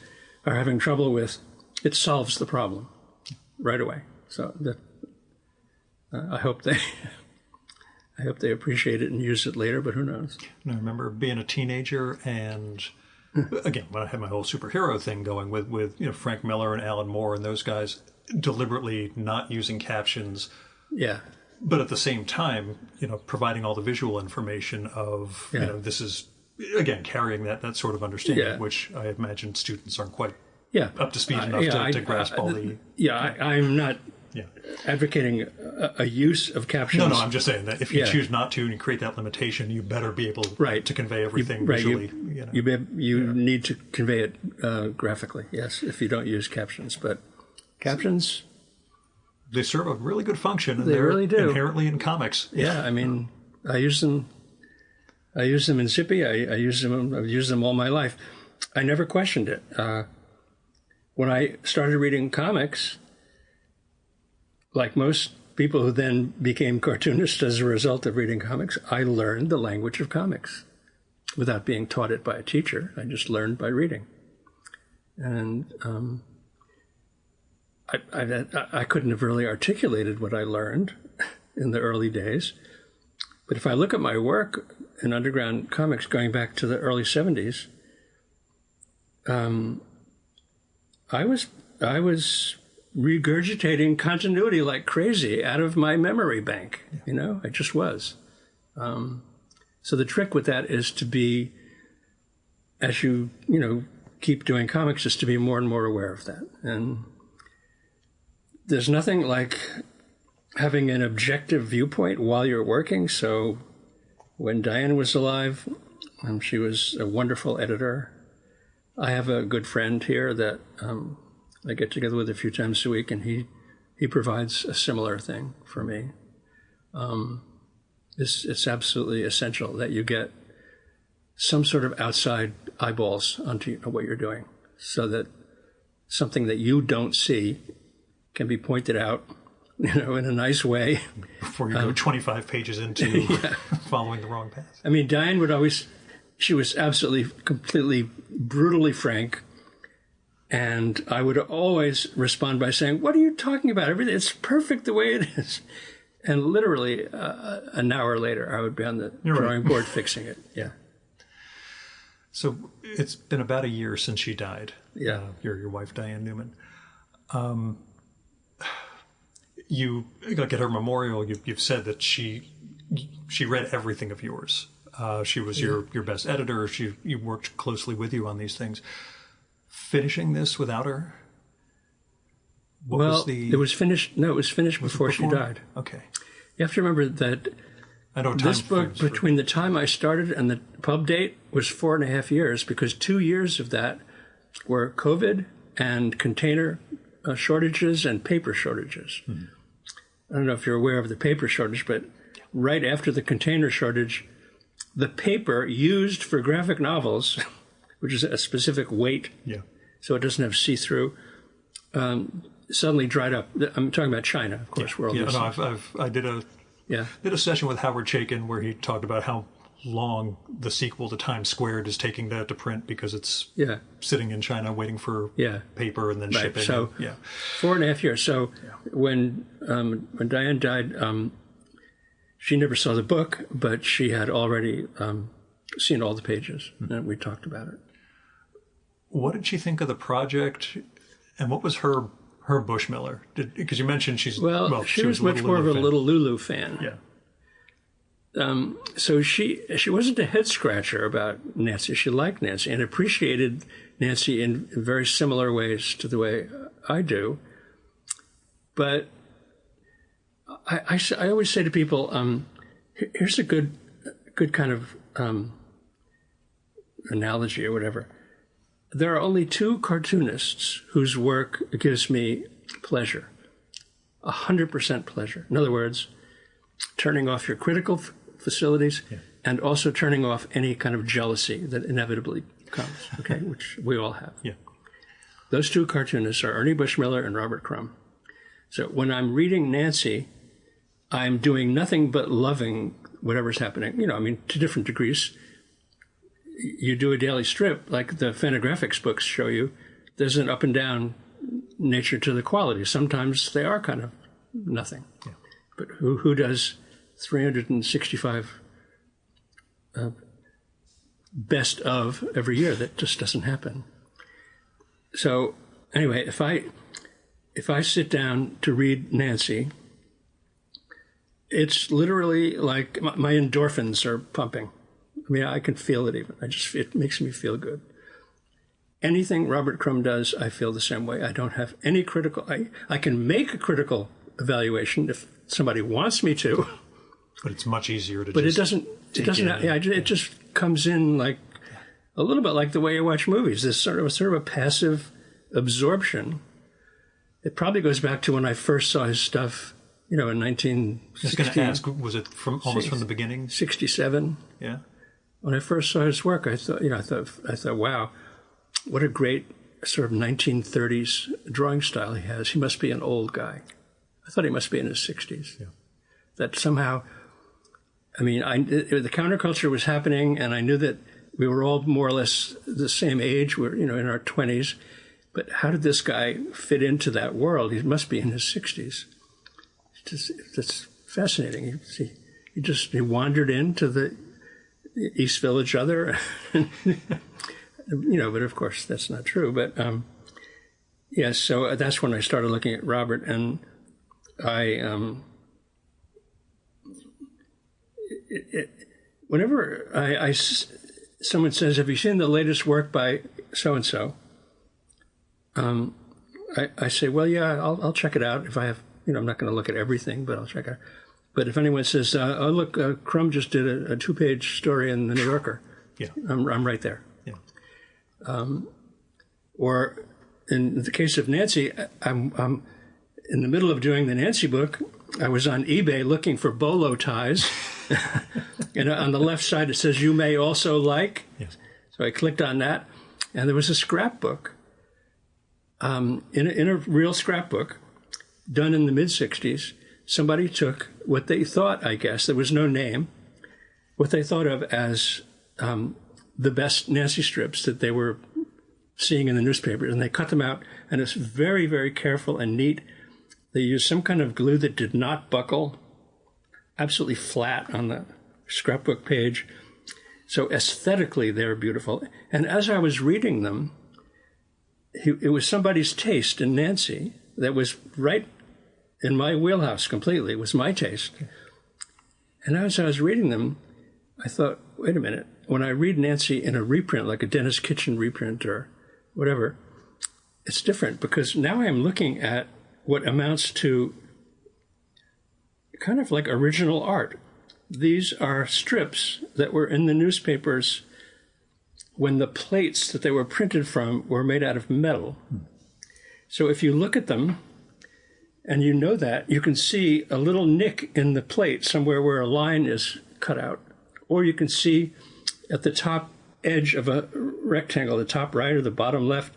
are having trouble with, it solves the problem right away. So I hope they appreciate it and use it later, but who knows? I remember being a teenager, and again, when I had my whole superhero thing going with Frank Miller and Alan Moore and those guys deliberately not using captions. Yeah. But at the same time, providing all the visual information of, this is, again, carrying that sort of understanding, which I imagine students aren't quite up to speed enough to grasp all the... I'm not advocating a use of captions. No, I'm just saying that if you choose not to and you create that limitation, you better be able to convey everything visually. You need to convey it graphically, yes, if you don't use captions. But captions... They serve a really good function, and they really do. Inherently in comics. Yeah, I mean, I use them in Zippy. I've used them all my life. I never questioned it. When I started reading comics, like most people who then became cartoonists as a result of reading comics, I learned the language of comics without being taught it by a teacher. I just learned by reading. And I couldn't have really articulated what I learned in the early days. But if I look at my work in underground comics going back to the early 70s, I was regurgitating continuity like crazy out of my memory bank. I just was. So the trick with that is to be, as you keep doing comics, is to be more and more aware of that. And there's nothing like having an objective viewpoint while you're working. So when Diane was alive, she was a wonderful editor. I have a good friend here that I get together with a few times a week, and he provides a similar thing for me. It's absolutely essential that you get some sort of outside eyeballs onto what you're doing, so that something that you don't see can be pointed out, in a nice way. Before you go 25 pages into following the wrong path. I mean, Diane would always she was absolutely, completely, brutally frank. And I would always respond by saying, "What are you talking about? Everything, it's perfect the way it is." And literally an hour later, I would be on the drawing board fixing it. Yeah. So it's been about a year since she died. Yeah. Your wife, Diane Newman. You like at her memorial. You've said that she read everything of yours. She was your best editor. You worked closely with you on these things. Finishing this without her. It was finished. No, it was finished before she died. Okay. You have to remember that I know this book, between the time I started and the pub date, was 4.5 years, because 2 years of that were COVID and container shortages and paper shortages. Mm-hmm. I don't know if you're aware of the paper shortage, but right after the container shortage, the paper used for graphic novels, which is a specific weight, so it doesn't have see-through, suddenly dried up. I'm talking about China, of course. I did a session with Howard Chaykin where he talked about how long the sequel to Times Squared is taking to print, because it's sitting in China waiting for paper and then shipping. So 4.5 years. So when Diane died, she never saw the book, but she had already seen all the pages, and we talked about it. What did she think of the project, and what was her Bushmiller? Because you mentioned she was much more of a Little Lulu fan. Yeah. So she wasn't a head scratcher about Nancy. She liked Nancy and appreciated Nancy in very similar ways to the way I do. But I always say to people, here's a good kind of analogy or whatever. There are only 2 cartoonists whose work gives me pleasure, 100% pleasure. In other words, turning off your critical facilities and also turning off any kind of jealousy that inevitably comes, which we all have. Yeah. Those 2 cartoonists are Ernie Bushmiller and Robert Crumb. So when I'm reading Nancy, I'm doing nothing but loving whatever's happening, to different degrees. You do a daily strip, like the Fantagraphics books show you, there's an up and down nature to the quality. Sometimes they are kind of nothing. Yeah. But who does 365 best of every year? That just doesn't happen. So anyway, if I sit down to read Nancy, it's literally like my endorphins are pumping. I mean, I can feel it even. It makes me feel good. Anything Robert Crumb does, I feel the same way. I don't have any critical... I can make a critical evaluation if somebody wants me to. But it's much easier to But it doesn't... It just comes in like... A little bit like the way I watch movies. There's sort of a passive absorption. It probably goes back to when I first saw his stuff, in 1960. I was going to ask, was it almost from the beginning? 67. Yeah. When I first saw his work, I thought, wow, what a great sort of 1930s drawing style he has. He must be an old guy. I thought he must be in his 60s. Yeah. That somehow, the counterculture was happening, and I knew that we were all more or less the same age. We're, in our 20s. But how did this guy fit into that world? He must be in his 60s. That's fascinating. He wandered into the East Village other, but of course that's not true. But so that's when I started looking at Robert, and whenever someone says, "Have you seen the latest work by so and so?" I say, "Well, yeah, I'll check it out if I have." I'm not going to look at everything, but I'll check it out. But if anyone says, "Oh, look, Crumb just did a 2-page story in the New Yorker," I'm right there. Yeah. Or in the case of Nancy, I'm in the middle of doing the Nancy book. I was on eBay looking for bolo ties, and on the left side it says, "You may also like." Yes. So I clicked on that, and there was a scrapbook. In a real scrapbook, done in the mid-'60s. Somebody took what they thought, I guess, there was no name, what they thought of as the best Nancy strips that they were seeing in the newspapers, and they cut them out, and it's very, very careful and neat. They used some kind of glue that did not buckle, absolutely flat on the scrapbook page. So aesthetically, they were beautiful. And as I was reading them, it was somebody's taste in Nancy that was right in my wheelhouse completely. It was my taste. And as I was reading them, I thought, wait a minute. When I read Nancy in a reprint, like a Dennis Kitchen reprint or whatever, it's different because now I'm looking at what amounts to kind of like original art. These are strips that were in the newspapers when the plates that they were printed from were made out of metal. So if you look at them and you know that, you can see a little nick in the plate somewhere where a line is cut out. Or you can see at the top edge of a rectangle, the top right or the bottom left,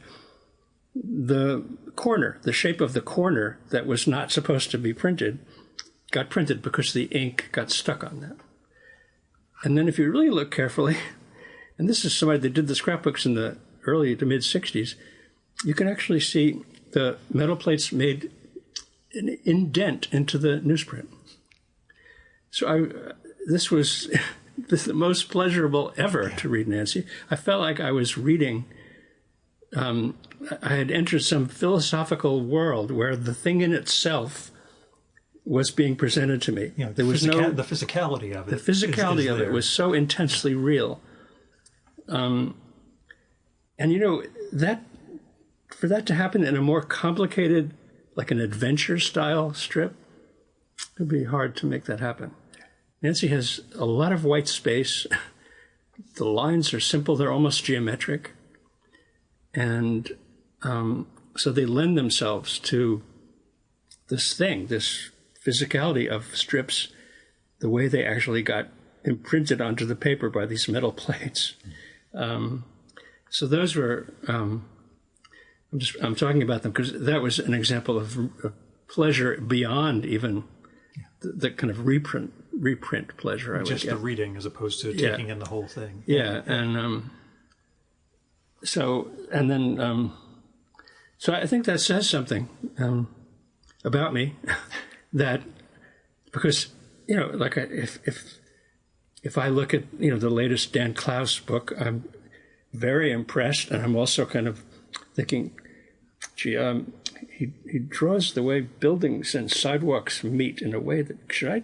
the corner, the shape of the corner that was not supposed to be printed, got printed because the ink got stuck on that. And then if you really look carefully, and this is somebody that did the scrapbooks in the early to mid-60s, you can actually see the metal plates made an indent into the newsprint. So this was the most pleasurable ever to read Nancy. I felt like I was reading, I had entered some philosophical world where the thing in itself was being presented to me. Yeah, there was the physicality of it. The physicality of it was so intensely real. And you know, that for that to happen in a more complicated, like an adventure style strip, it would be hard to make that happen. Nancy has a lot of white space. The lines are simple, they're almost geometric. And so they lend themselves to this thing, this physicality of strips, the way they actually got imprinted onto the paper by these metal plates. So those were, I'm talking about them because that was an example of pleasure beyond even the kind of reprint pleasure I would get. Just the reading as opposed to taking in the whole thing. Yeah, and so I think that says something about me, that because you know, like if I look at the latest Dan Clowes book, I'm very impressed, and I'm also kind of thinking, gee, he draws the way buildings and sidewalks meet in a way that should I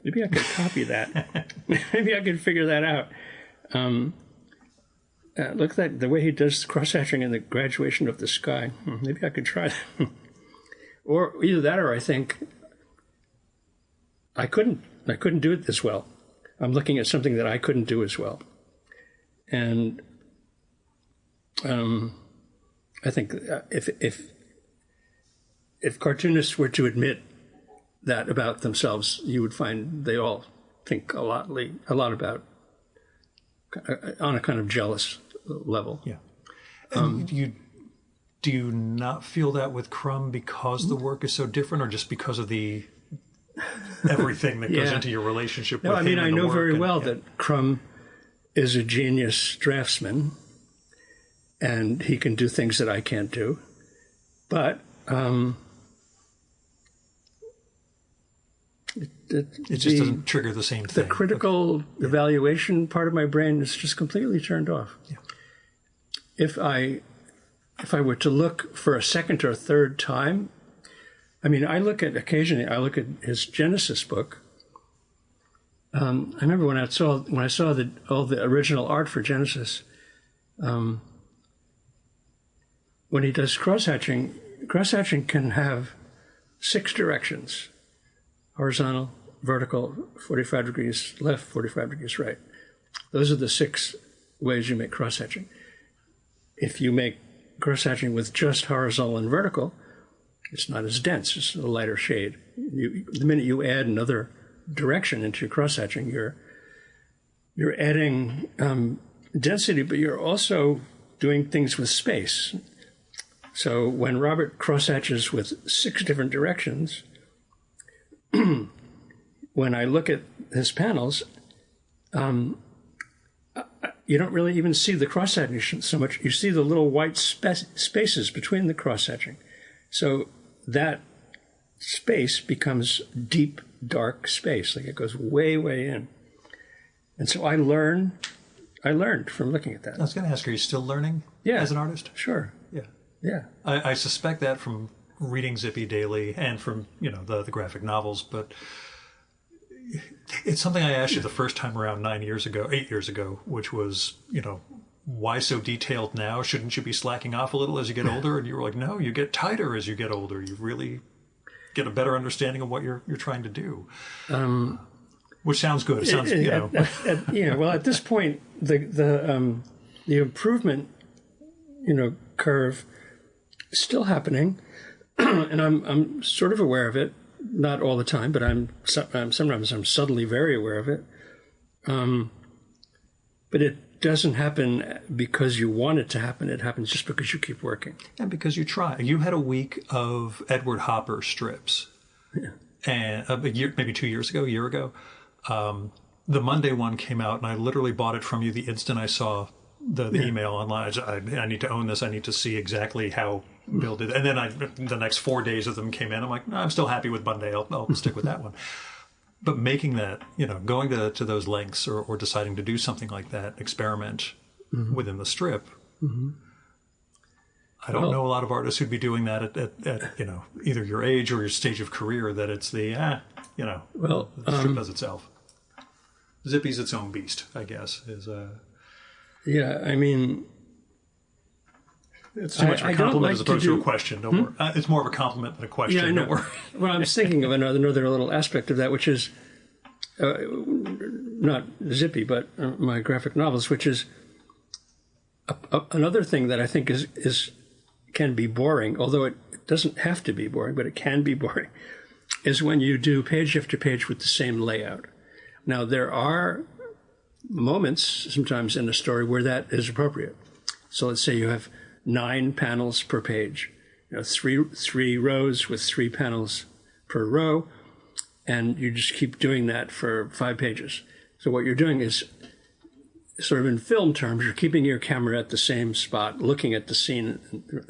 maybe I could copy that. Maybe I could figure that out. Look at that, the way he does cross-hatching in the graduation of the sky. Maybe I could try that. Or either that, or I think I couldn't do it this well. I'm looking at something that I couldn't do as well. And I think if cartoonists were to admit that about themselves, you would find they all think a lot about, on a kind of jealous level. Yeah. And do you not feel that with Crumb because the work is so different, or just because of the everything that goes into your relationship with him? I mean, I know very well that Crumb is a genius draftsman, and he can do things that I can't do. But it just doesn't trigger the same thing. The critical evaluation part of my brain is just completely turned off. Yeah. If I were to look for a second or third time, I mean, occasionally I look at his Genesis book. I remember when I saw all the original art for Genesis, when he does cross-hatching can have 6 directions: horizontal, vertical, 45 degrees left, 45 degrees right. Those are the 6 ways you make cross-hatching. If you make cross-hatching with just horizontal and vertical, it's not as dense, it's a lighter shade. The minute you add another direction into your cross-hatching, you're adding density, but you're also doing things with space. So when Robert cross-hatches with 6 different directions, when I look at his panels, you don't really even see the cross-hatching so much. You see the little white spaces between the cross-hatching. So that space becomes deep, dark space. Like it goes way, way in. And so I learned from looking at that. I was going to ask, are you still learning as an artist? Sure. Yeah. Yeah. I suspect that from reading Zippy daily and from, the graphic novels, but it's something I asked you the first time around 8 years ago, which was, why so detailed now? Shouldn't you be slacking off a little as you get older? And you were like, no, you get tighter as you get older. You really get a better understanding of what you're trying to do. Which sounds good. It sounds, well, at this point, the improvement, curve is still happening, and I'm sort of aware of it. Not all the time, but sometimes I'm subtly very aware of it. But it doesn't happen because you want it to happen. It happens just because you keep working. And because you try. You had a week of Edward Hopper strips. Yeah. And maybe 2 years ago, a year ago. The Monday one came out, and I literally bought it from you the instant I saw the email online. I need to own this. I need to see exactly how Bill did it. And then the next 4 days of them came in. I'm like, no, I'm still happy with Monday. I'll stick with that one. But making that, going to those lengths or deciding to do something like that, experiment within the strip. Mm-hmm. I don't know a lot of artists who'd be doing that at either your age or your stage of career, that it's the strip does itself. Zippy's its own beast, I guess. Yeah, I mean, it's too much of a compliment as opposed to a question. Don't worry. It's more of a compliment than a question. Yeah, I know. Don't worry. Well, I was thinking of another little aspect of that, which is not Zippy, but my graphic novels, which is another thing that I think can be boring, although it doesn't have to be boring, but it can be boring, is when you do page after page with the same layout. Now, there are moments sometimes in a story where that is appropriate. So let's say you have 9 panels per page, three rows with 3 panels per row, and you just keep doing that for 5 pages. So what you're doing is, sort of in film terms, you're keeping your camera at the same spot, looking at the scene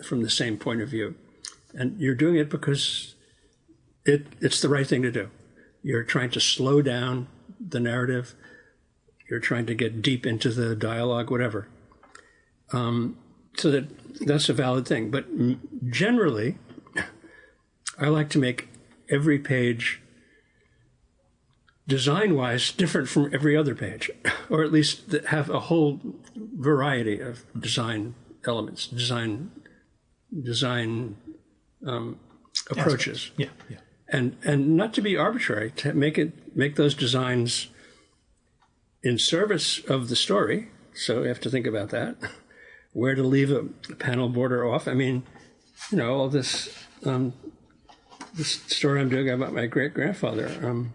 from the same point of view. And you're doing it because it's the right thing to do. You're trying to slow down the narrative. You're trying to get deep into the dialogue, whatever. So that's a valid thing. But generally, I like to make every page design-wise different from every other page, or at least have a whole variety of design elements, design approaches. Yeah. And not to be arbitrary, to make those designs in service of the story. So you have to think about that. Where to leave a panel border off. I mean, all this story I'm doing about my great-grandfather.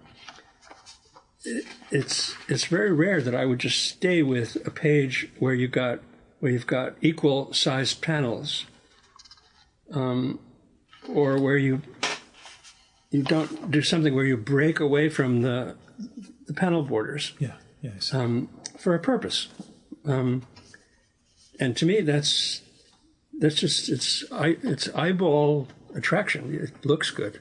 It's very rare that I would just stay with a page where you've got equal-sized panels, or where you don't do something where you break away from the panel borders. Yeah. For a purpose. And to me, that's just it's eyeball attraction. It looks good.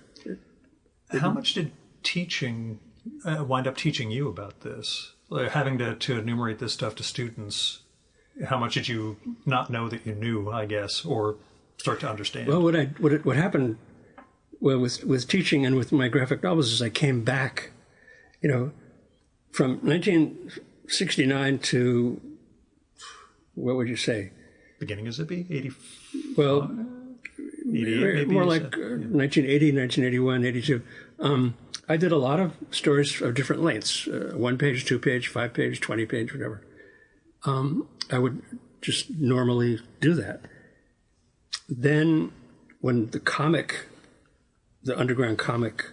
How much did teaching wind up teaching you about this? Like having to enumerate this stuff to students, how much did you not know that you knew, I guess, or start to understand? Well, what happened with teaching and with my graphic novels is I came back, from 1969 to, what would you say? Beginning of Zippy? 80? Well, 88 maybe? More like 1980, 1981, 82. I did a lot of stories of different lengths, 1 page, 2 page, 5 page, 20 page, whatever. I would just normally do that. Then when the underground comic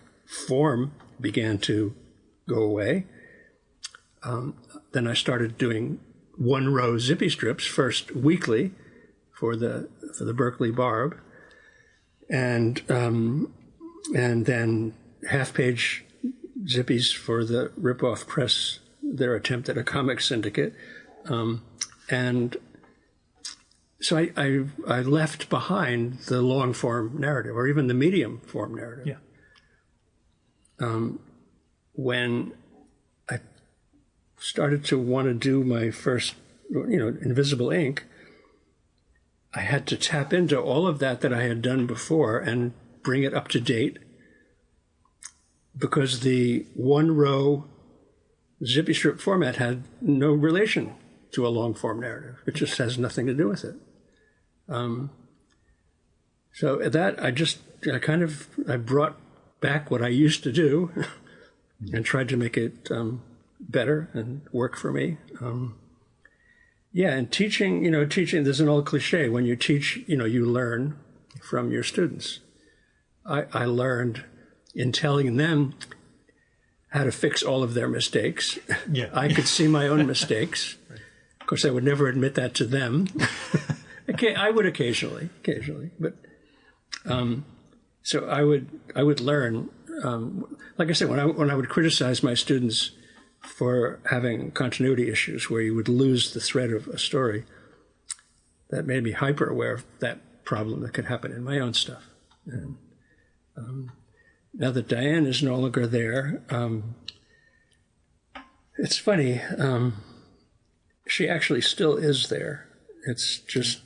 form began to go away, then I started doing 1-row Zippy strips, first weekly for the Berkeley Barb, and then half-page Zippies for the Rip-Off Press, their attempt at a comic syndicate. And so I left behind the long form narrative, or even the medium form narrative. Yeah. When I started to want to do my first, Invisible Ink, I had to tap into all of that I had done before and bring it up to date, because the one row zippy strip format had no relation to a long form narrative. It just has nothing to do with it. So at that, I brought back what I used to do and tried to make it better and work for me. And teaching, there's an old cliche. When you teach, you learn from your students. I learned in telling them how to fix all of their mistakes. Yeah. I could see my own mistakes. Right. Of course, I would never admit that to them. Okay, I would occasionally, but so I would learn. Like I said, when I would criticize my students for having continuity issues where you would lose the thread of a story, that made me hyper aware of that problem that could happen in my own stuff. And now that Diane is no longer there, it's funny. She actually still is there. It's just,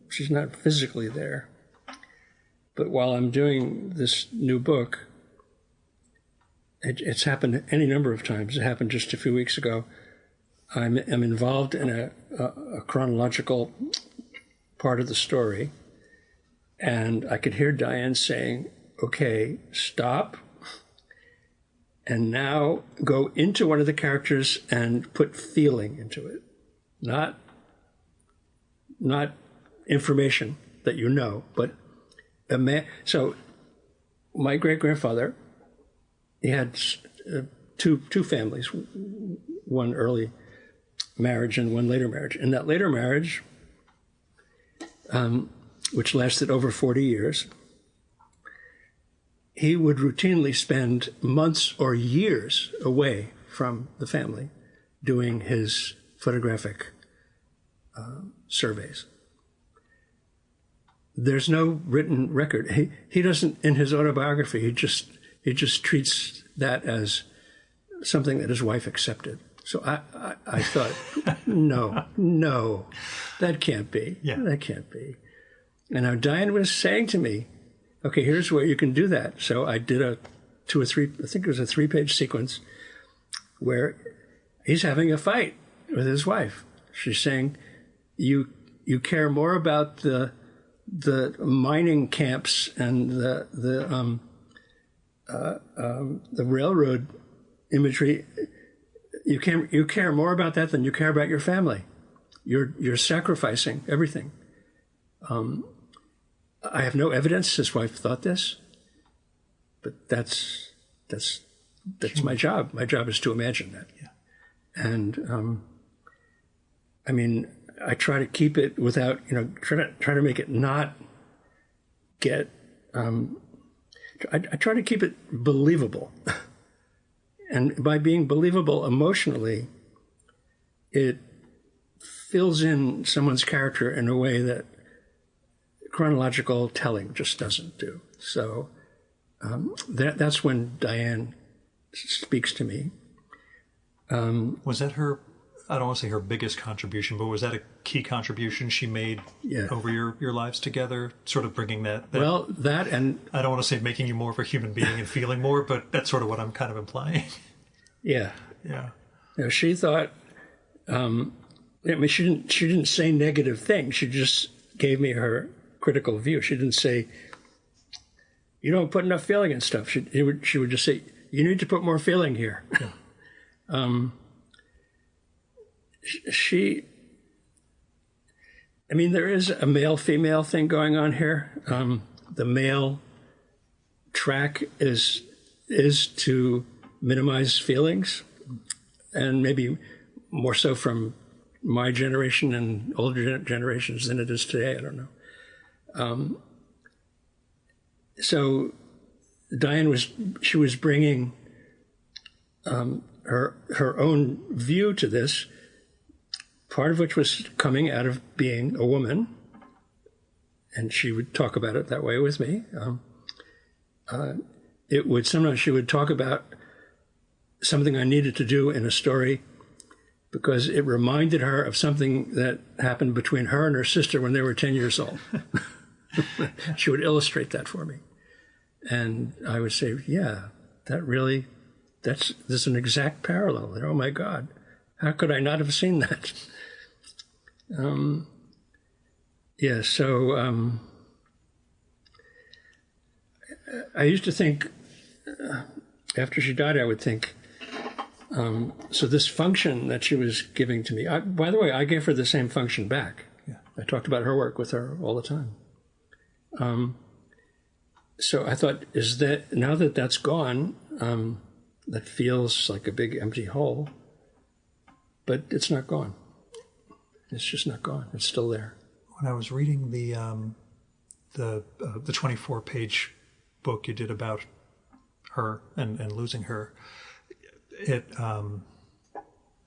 she's not physically there. But while I'm doing this new book, it's happened any number of times. It happened just a few weeks ago. I'm involved in a chronological part of the story, and I could hear Diane saying, "Okay, stop, and now go into one of the characters and put feeling into it, not information that you know, but so my great-grandfather, he had two families, one early marriage and one later marriage. In that later marriage, which lasted over 40 years, he would routinely spend months or years away from the family doing his photographic surveys. There's no written record. He doesn't, in his autobiography, he just treats that as something that his wife accepted. So I thought, no, that can't be. Yeah. That can't be. And now Diane was saying to me, okay, here's where you can do that. So I did a 2 or 3, I think it was a 3-page sequence where he's having a fight with his wife. She's saying, you care more about the mining camps and the railroad imagery. You care more about that than you care about your family. You're sacrificing everything. I have no evidence his wife thought this, but that's my job. My job is to imagine that. Yeah. And I mean, I try to keep it without, try to make it not get. I try to keep it believable, and by being believable emotionally, it fills in someone's character in a way that chronological telling just doesn't do. So that's when Diane speaks to me. Was that her, I don't want to say her biggest contribution, but was that a key contribution she made over your lives together, sort of bringing that? Well, that and... I don't want to say making you more of a human being and feeling more, but that's sort of what I'm kind of implying. Yeah. Yeah. She thought, she didn't say negative things. She just gave me her critical view. She didn't say, you don't put enough feeling in stuff. She would just say, you need to put more feeling here. Yeah. There is a male-female thing going on here. The male track is to minimize feelings, and maybe more so from my generation and older generations than it is today. I don't know. So Diane was bringing her own view to this, part of which was coming out of being a woman, and she would talk about it that way with me. Sometimes she would talk about something I needed to do in a story because it reminded her of something that happened between her and her sister when they were 10 years old. She would illustrate that for me. And I would say, yeah, there's an exact parallel there. Oh my God, how could I not have seen that? I used to think, after she died, I would think, so this function that she was giving to me, by the way, I gave her the same function back. Yeah. I talked about her work with her all the time. So I thought, now that that's gone, that feels like a big empty hole, but it's not gone. It's just not gone. It's still there. When I was reading the 24-page book you did about her and losing her, I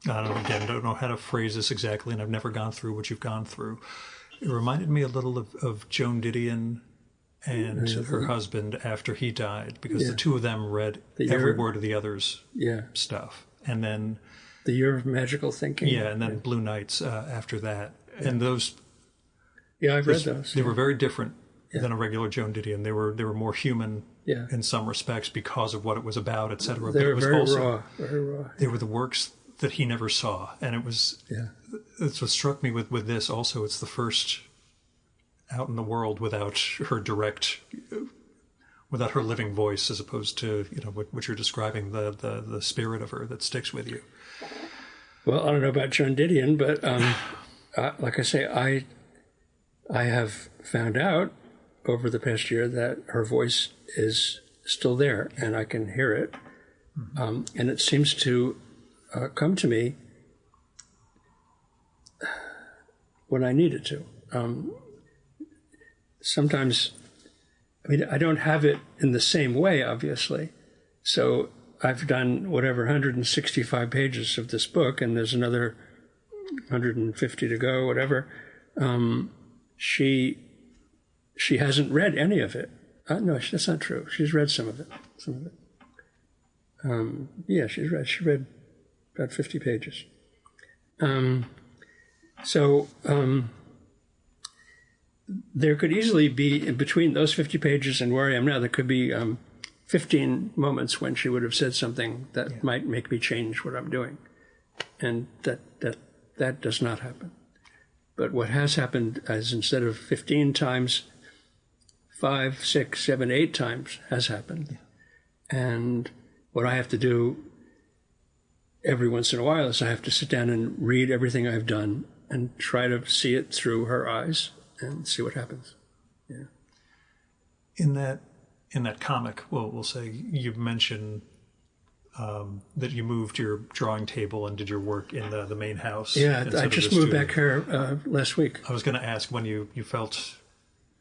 don't know how to phrase this exactly, and I've never gone through what you've gone through. It reminded me a little of Joan Didion and her husband after he died, because the two of them read every word of the other's stuff. And then The Year of Magical Thinking. Yeah, and then Blue Nights after that. Yeah. And those... Yeah, I've read those. They were very different than a regular Joan Didion. They were more human in some respects because of what it was about, etc. They were very raw. They were the works that he never saw. And it was... That's what struck me with this also. It's the first out in the world without her living voice, as opposed to, what you're describing, the spirit of her that sticks with you. Well, I don't know about Joan Didion, but like I say, I have found out over the past year that her voice is still there, and I can hear it. Mm-hmm. And it seems to come to me when I need it to. Sometimes, I don't have it in the same way, obviously. So I've done 165 pages of this book, and there's another 150 to go, whatever. She hasn't read any of it. No, that's not true. She's read some of it. She read about 50 pages. There could easily be, in between those 50 pages and where I am now, there could be 15 moments when she would have said something that might make me change what I'm doing. And that does not happen. But what has happened is, instead of 15 times, 5, 6, 7, 8 times has happened. Yeah. And what I have to do every once in a while is I have to sit down and read everything I've done and try to see it through her eyes and see what happens. Yeah. In that comic, we'll say, you mentioned that you moved your drawing table and did your work in the main house. Yeah, I just moved back here last week. I was going to ask when you felt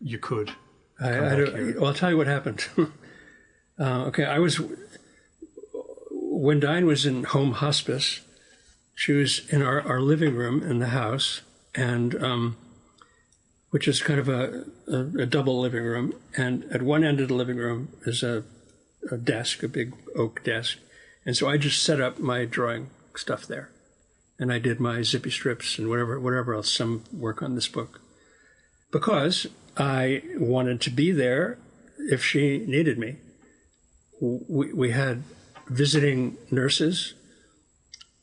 you could. I'll tell you what happened. When Diane was in home hospice, she was in our living room in the house, and which is kind of a double living room. And at one end of the living room is a desk, a big oak desk. And so I just set up my drawing stuff there. And I did my zippy strips and whatever else, some work on this book. Because I wanted to be there if she needed me. We had visiting nurses,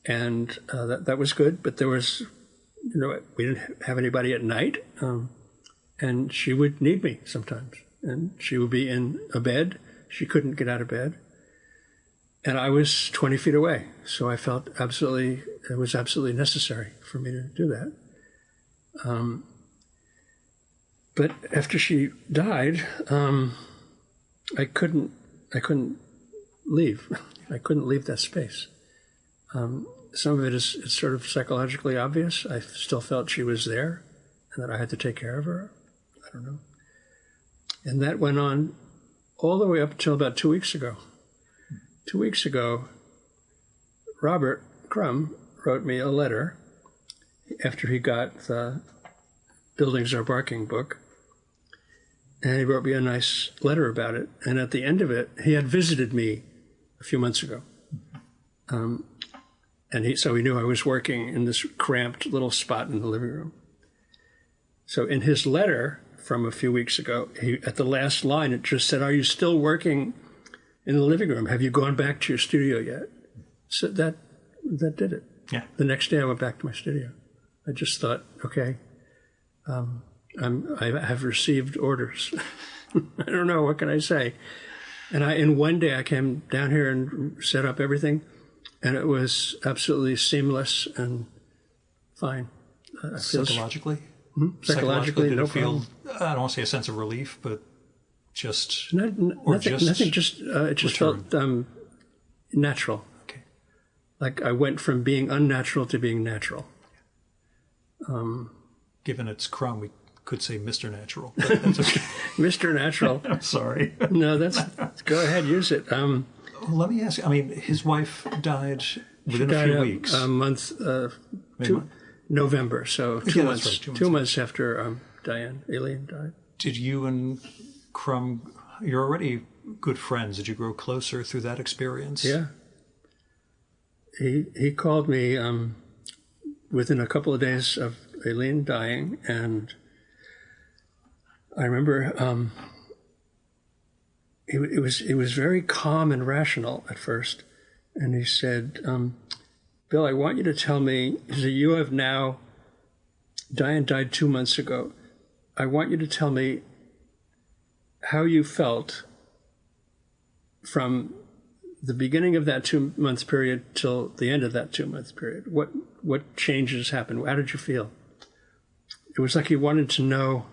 and that was good. But there was, we didn't have anybody at night. And she would need me sometimes. And she would be in a bed. She couldn't get out of bed. And I was 20 feet away. So I felt it was absolutely necessary for me to do that. But after she died, I couldn't leave. I couldn't leave that space. Some of it is sort of psychologically obvious. I still felt she was there and that I had to take care of her. I don't know. And that went on all the way up until about 2 weeks ago. 2 weeks ago, Robert Crumb wrote me a letter, after he got the Buildings Are Barking book. And he wrote me a nice letter about it. And at the end of it, he had visited me a few months ago. So he knew I was working in this cramped little spot in the living room. So in his letter from a few weeks ago, at the last line, it just said, "Are you still working in the living room? Have you gone back to your studio yet?" So that did it. Yeah. The next day I went back to my studio. I just thought, okay, I have received orders. I don't know, what can I say? And in one day I came down here and set up everything, and it was absolutely seamless and fine. Psychologically? Psychologically, no problem. I don't want to say a sense of relief, but just... Nothing, it just felt natural. Okay. Like I went from being unnatural to being natural. Given its crumb, we could say Mr. Natural. But that's okay. Mr. Natural. I'm sorry. No, go ahead, use it. Let me ask you, I mean, his wife died within a few weeks. A month, November, so 2 months. Right, 2 months. 2 months after Aileen died. Did you and Crumb, you're already good friends. Did you grow closer through that experience? Yeah. He called me within a couple of days of Aileen dying, and I remember it was very calm and rational at first, and he said, "Bill, I want you to tell me," he said, "you have now, Diane died 2 months ago. I want you to tell me how you felt from the beginning of that 2 month period till the end of that 2 month period. What changes happened? How did you feel?" It was like he wanted to know.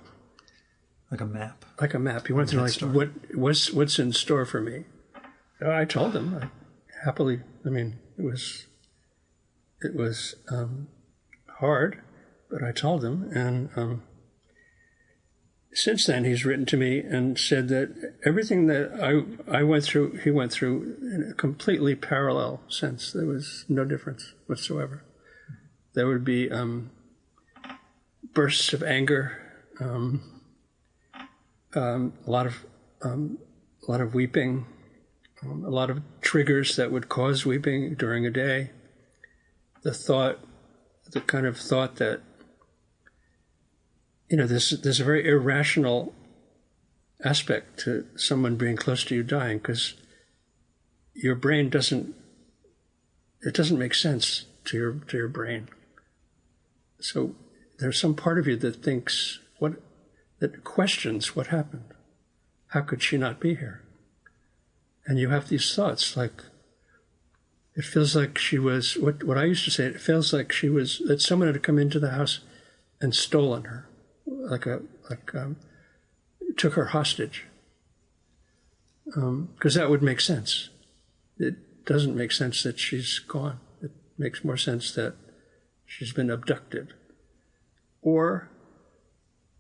Like a map. Like a map. He wanted to know, what's in store for me. I told him. I happily. I mean, it was hard, but I told him. And since then, he's written to me and said that everything that I went through, he went through in a completely parallel sense. There was no difference whatsoever. There would be bursts of anger, a lot of weeping, a lot of triggers that would cause weeping during a day. The kind of thought that, there's a very irrational aspect to someone being close to you dying, because your brain doesn't make sense to your brain. So there's some part of you that thinks, that questions what happened. How could she not be here? And you have these thoughts like, it feels like she was, what I used to say, it feels like that someone had come into the house and stolen her, took her hostage. Because that would make sense. It doesn't make sense that she's gone. It makes more sense that she's been abducted. Or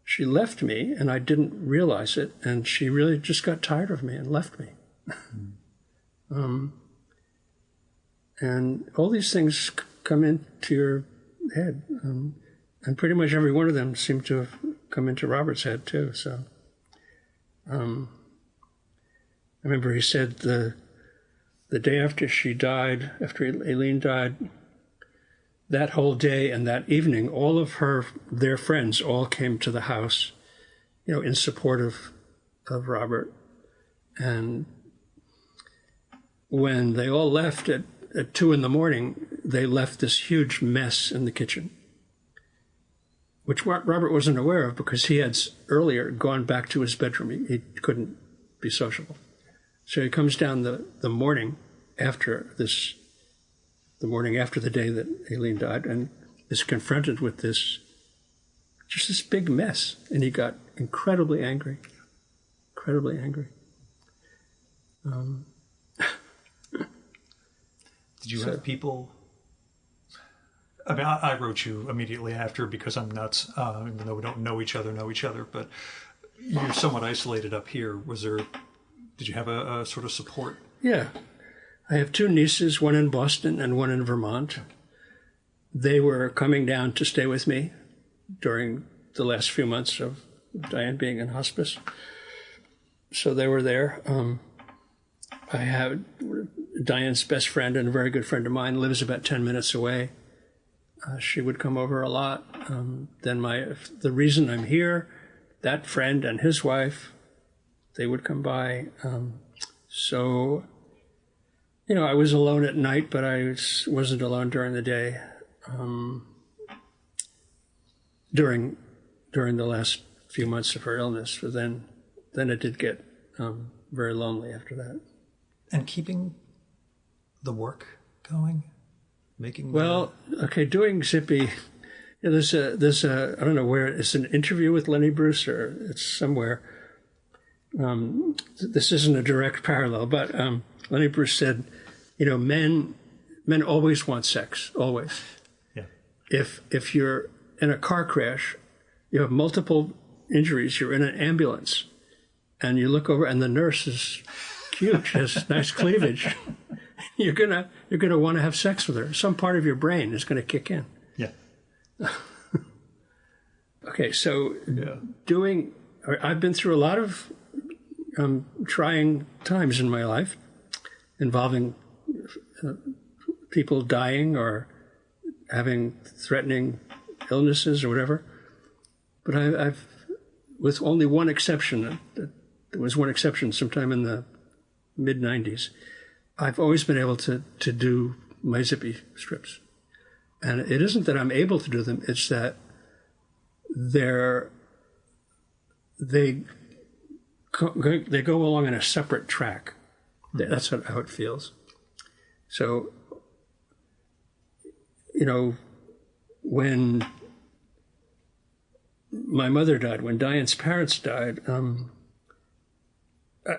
she left me and I didn't realize it, and she really just got tired of me and left me. And all these things come into your head. And pretty much every one of them seemed to have come into Robert's head too. So I remember he said the day after she died, after Aileen died, that whole day and that evening, all of their friends all came to the house, in support of Robert. And when they all left at 2 a.m, they left this huge mess in the kitchen, which Robert wasn't aware of because he had earlier gone back to his bedroom. He couldn't be sociable. So he comes down the morning after this, the morning after the day that Aileen died, and is confronted with this big mess. And he got incredibly angry. Incredibly angry. Did you have people... I mean, I wrote you immediately after because I'm nuts, even though we don't know each other, but you're somewhat isolated up here. Did you have a sort of support? Yeah. I have 2 nieces, one in Boston and one in Vermont. they were coming down to stay with me during the last few months of Diane being in hospice. So they were there. I have Diane's best friend and a very good friend of mine lives about 10 minutes away. She would come over a lot. Then the reason I'm here, that friend and his wife, they would come by. So, I was alone at night, but I wasn't alone during the day. During the last few months of her illness, but then it did get very lonely after that. And keeping the work going, doing Zippy. There's a I don't know where it's an interview with Lenny Bruce or it's somewhere. This isn't a direct parallel, but Lenny Bruce said, men always want sex, always. Yeah. If you're in a car crash, you have multiple injuries, you're in an ambulance, and you look over and the nurse is cute, has nice cleavage, you're gonna want to have sex with her. Some part of your brain is gonna kick in. Yeah. Okay, so I've been through a lot of trying times in my life involving people dying or having threatening illnesses or whatever. But I've, with only one exception, there was one exception sometime in the mid-90s, I've always been able to do my Zippy strips. And it isn't that I'm able to do them, it's that they go along in a separate track. That's how it feels. So, when my mother died, when Diane's parents died,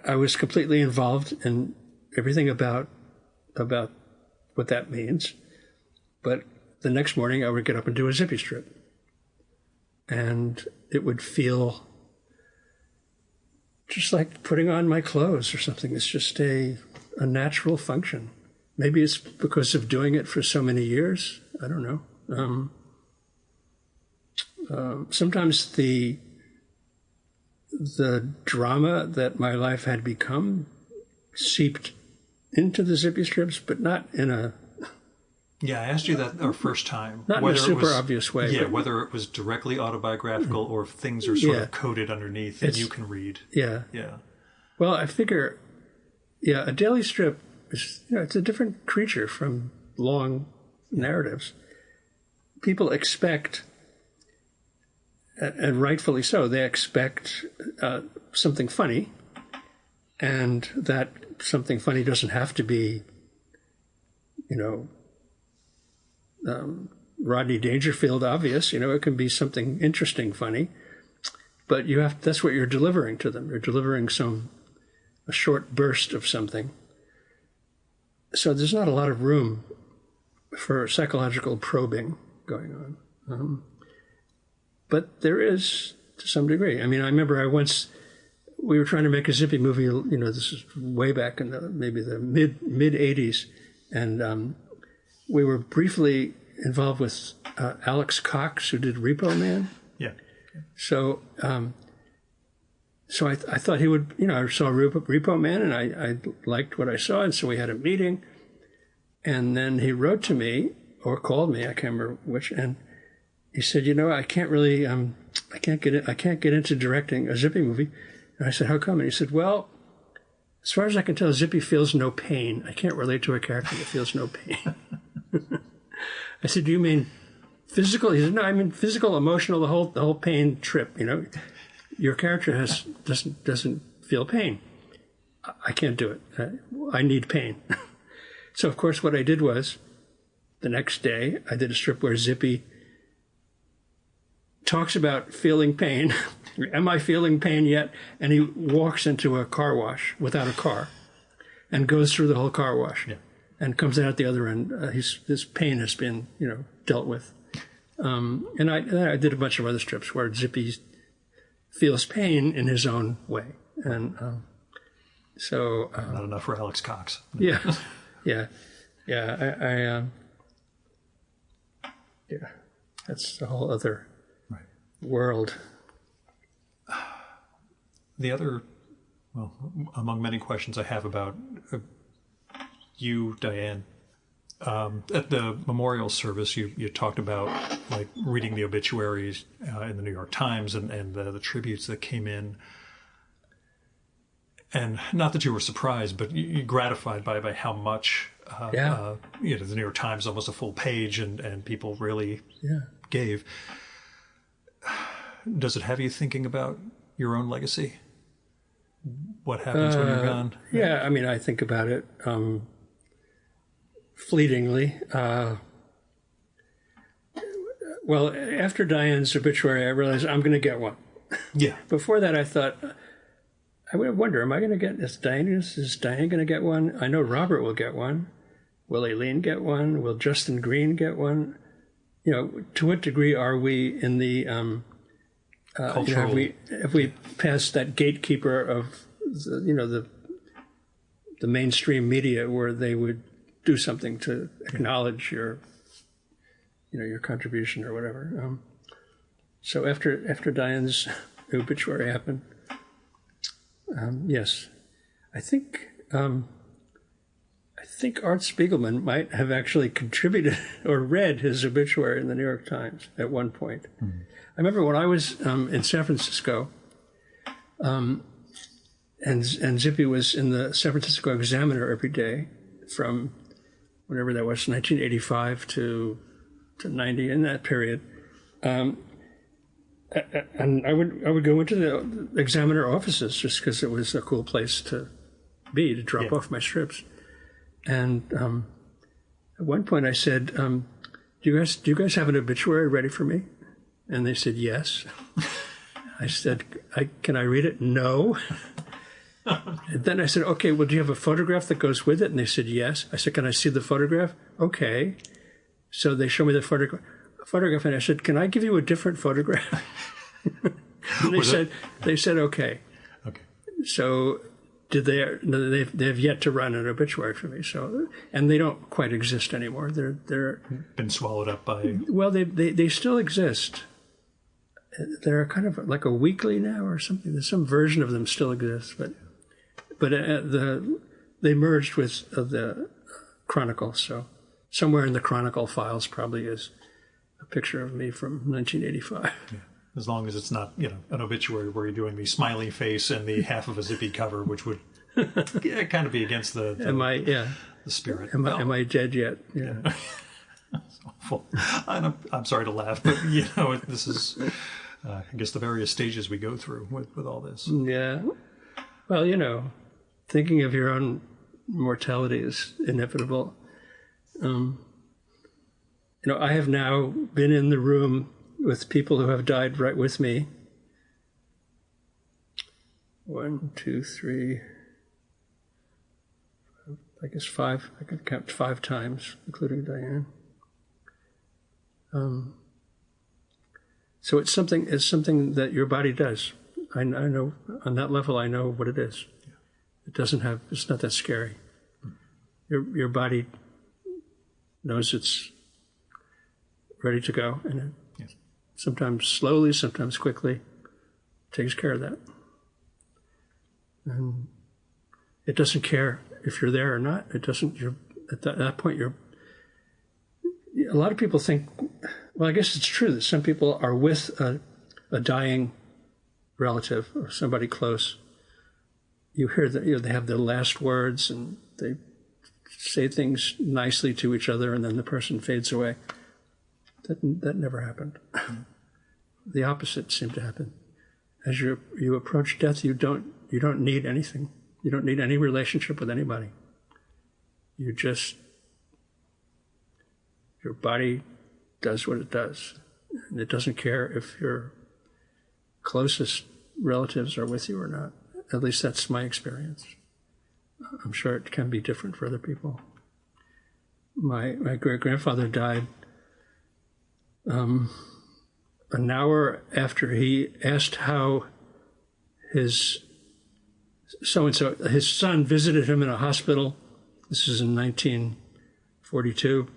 I was completely involved in everything about what that means. But the next morning I would get up and do a Zippy strip. And it would feel just like putting on my clothes or something. It's just a natural function. Maybe it's because of doing it for so many years. I don't know. Sometimes the drama that my life had become seeped into the Zippy strips, but not in a... Yeah, I asked you that our first time. Not in a super obvious way. Yeah, whether it was directly autobiographical or if things are sort of coded underneath that you can read. Yeah. Yeah. Well, I figure, a daily strip is, it's a different creature from long narratives. People expect, and rightfully so, they expect something funny, and that something funny doesn't have to be, Rodney Dangerfield obvious. It can be something interesting, funny, but that's what you're delivering to them. You're delivering a short burst of something. So there's not a lot of room for psychological probing going on. But there is to some degree. I mean, I remember we were trying to make a Zippy movie, this is way back in maybe the mid 80s. And we were briefly involved with Alex Cox, who did Repo Man. Yeah. So I thought he would, I saw Repo Man and I liked what I saw. And so we had a meeting. And then he wrote to me or called me, I can't remember which. And he said, I can't really, I can't get into directing a Zippy movie. And I said, how come? And he said, well, as far as I can tell, Zippy feels no pain. I can't relate to a character that feels no pain. I said, do you mean physical? He said, no, I mean physical, emotional, the whole pain trip. Your character doesn't feel pain. I can't do it. I need pain. So of course, what I did was, the next day, I did a strip where Zippy talks about feeling pain. Am I feeling pain yet? And he walks into a car wash without a car, and goes through the whole car wash. Yeah. And comes out the other end. His pain has been, dealt with. And I did a bunch of other strips where Zippy feels pain in his own way. And not enough for Alex Cox. Yeah. Yeah, that's a whole other Right. world. The other, well, among many questions I have about you, Diane, at the memorial service, you talked about like reading the obituaries in the New York Times and the tributes that came in. And not that you were surprised, but you're gratified by how much, the New York Times, almost a full page, and people really gave. Does it have you thinking about your own legacy? What happens when you're gone? Yeah, I mean, I think about it fleetingly. Well, after Diane's obituary, I realized I'm going to get one. Yeah. Before that, I thought, I would wonder, am I going to get, is Diane going to get one? I know Robert will get one. Will Aileen get one? Will Justin Green get one? You know, to what degree are we in the, Cultural. have we passed that gatekeeper of, the mainstream media where they would do something to acknowledge your contribution or whatever. So after Diane's obituary happened, yes, I think Art Spiegelman might have actually contributed or read his obituary in the New York Times at one point. Mm-hmm. I remember when I was in San Francisco, and Zippy was in the San Francisco Examiner every day from whatever that was, 1985 to 90, in that period. And I would go into the Examiner offices just because it was a cool place to be, to drop off my strips. And at one point I said, do you guys have an obituary ready for me? And they said, yes. I said, can I read it? No. And then I said, okay, well, do you have a photograph that goes with it? And they said, yes. I said, can I see the photograph? Okay. So they showed me the photograph, and I said, can I give you a different photograph? And they said, okay. Okay. So they've yet to run an obituary for me. So, and they don't quite exist anymore. They're been swallowed up by. Well, they still exist. They're kind of like a weekly now or something. There's some version of them still exists, but they merged with the Chronicle. So somewhere in the Chronicle files probably is a picture of me from 1985. Yeah. As long as it's not, an obituary where you're doing the smiley face and the half of a Zippy cover, which would kind of be against the spirit. Am I dead yet? Yeah. That's awful. I'm sorry to laugh, but this is, I guess, the various stages we go through with all this. Yeah. Well, thinking of your own mortality is inevitable. I have now been in the room with people who have died right with me. 1, 2, 3, I guess 5. I can count 5 times, including Diane. So it's something that your body does. I know on that level. I know what it is. It's not that scary. Your body knows it's ready to go, and sometimes slowly, sometimes quickly, takes care of that. And it doesn't care if you're there or not. It doesn't. At that point, a lot of people think, well, I guess it's true that some people are with a dying relative or somebody close. You hear that they have their last words and they say things nicely to each other, and then the person fades away. That never happened. The opposite seemed to happen. As you approach death, you don't need anything. You don't need any relationship with anybody. Your body does what it does. And it doesn't care if your closest relatives are with you or not. At least that's my experience. I'm sure it can be different for other people. My great-grandfather died an hour after he asked how his son visited him in a hospital. This is in 1942.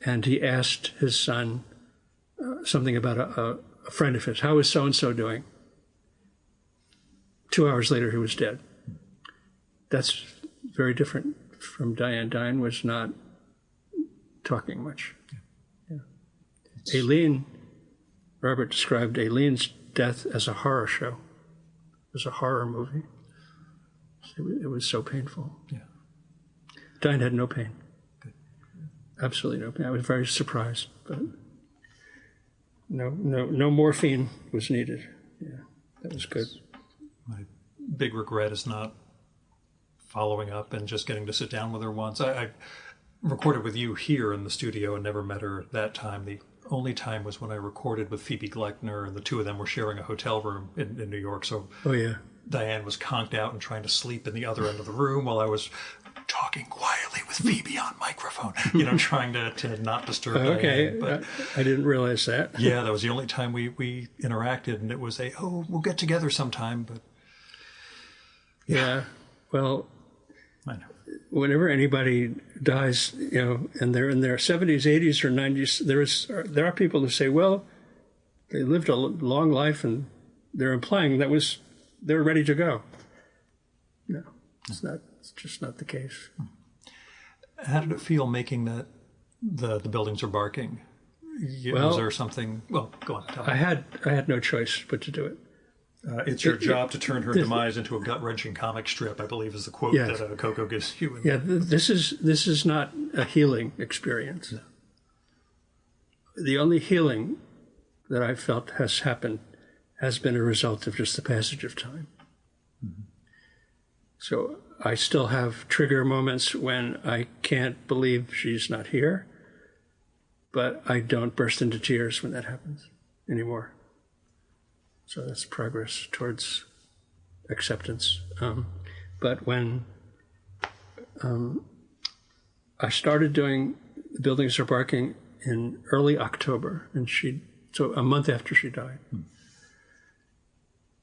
and he asked his son something about a friend of his. How is so-and-so doing? 2 hours later, he was dead. That's very different from Diane. Diane was not talking much. Yeah. Aileen, Robert described Aileen's death as a horror show. It was a horror movie. It was so painful. Yeah. Diane had no pain. Good. Absolutely no pain. I was very surprised, but no morphine was needed. Yeah, that was good. My big regret is not following up and just getting to sit down with her once. I recorded with you here in the studio and never met her that time. The only time was when I recorded with Phoebe Gleckner, and the two of them were sharing a hotel room in New York. So oh yeah, Diane was conked out and trying to sleep in the other end of the room while I was talking quietly with Phoebe on microphone, trying to not disturb okay. Diane. But I didn't realize that. yeah, that was the only time we interacted, and it was we'll get together sometime. But yeah, well, I know. Whenever anybody dies, and they're in their 70s, 80s, or 90s, there are people who say, well, they lived a long life, and they're implying they're ready to go. No, it's not. It's just not the case. How did it feel making that the buildings are barking? Was there something? Well, go on. Tell me. I had no choice but to do it. It's your job to turn her demise into a gut-wrenching comic strip, I believe, is the quote that Coco gives you. Yeah, this is not a healing experience. No. The only healing that I've felt has happened has been a result of just the passage of time. Mm-hmm. So I still have trigger moments when I can't believe she's not here, but I don't burst into tears when that happens anymore. So that's progress towards acceptance. But when I started doing The Buildings Are Barking in early October, so a month after she died.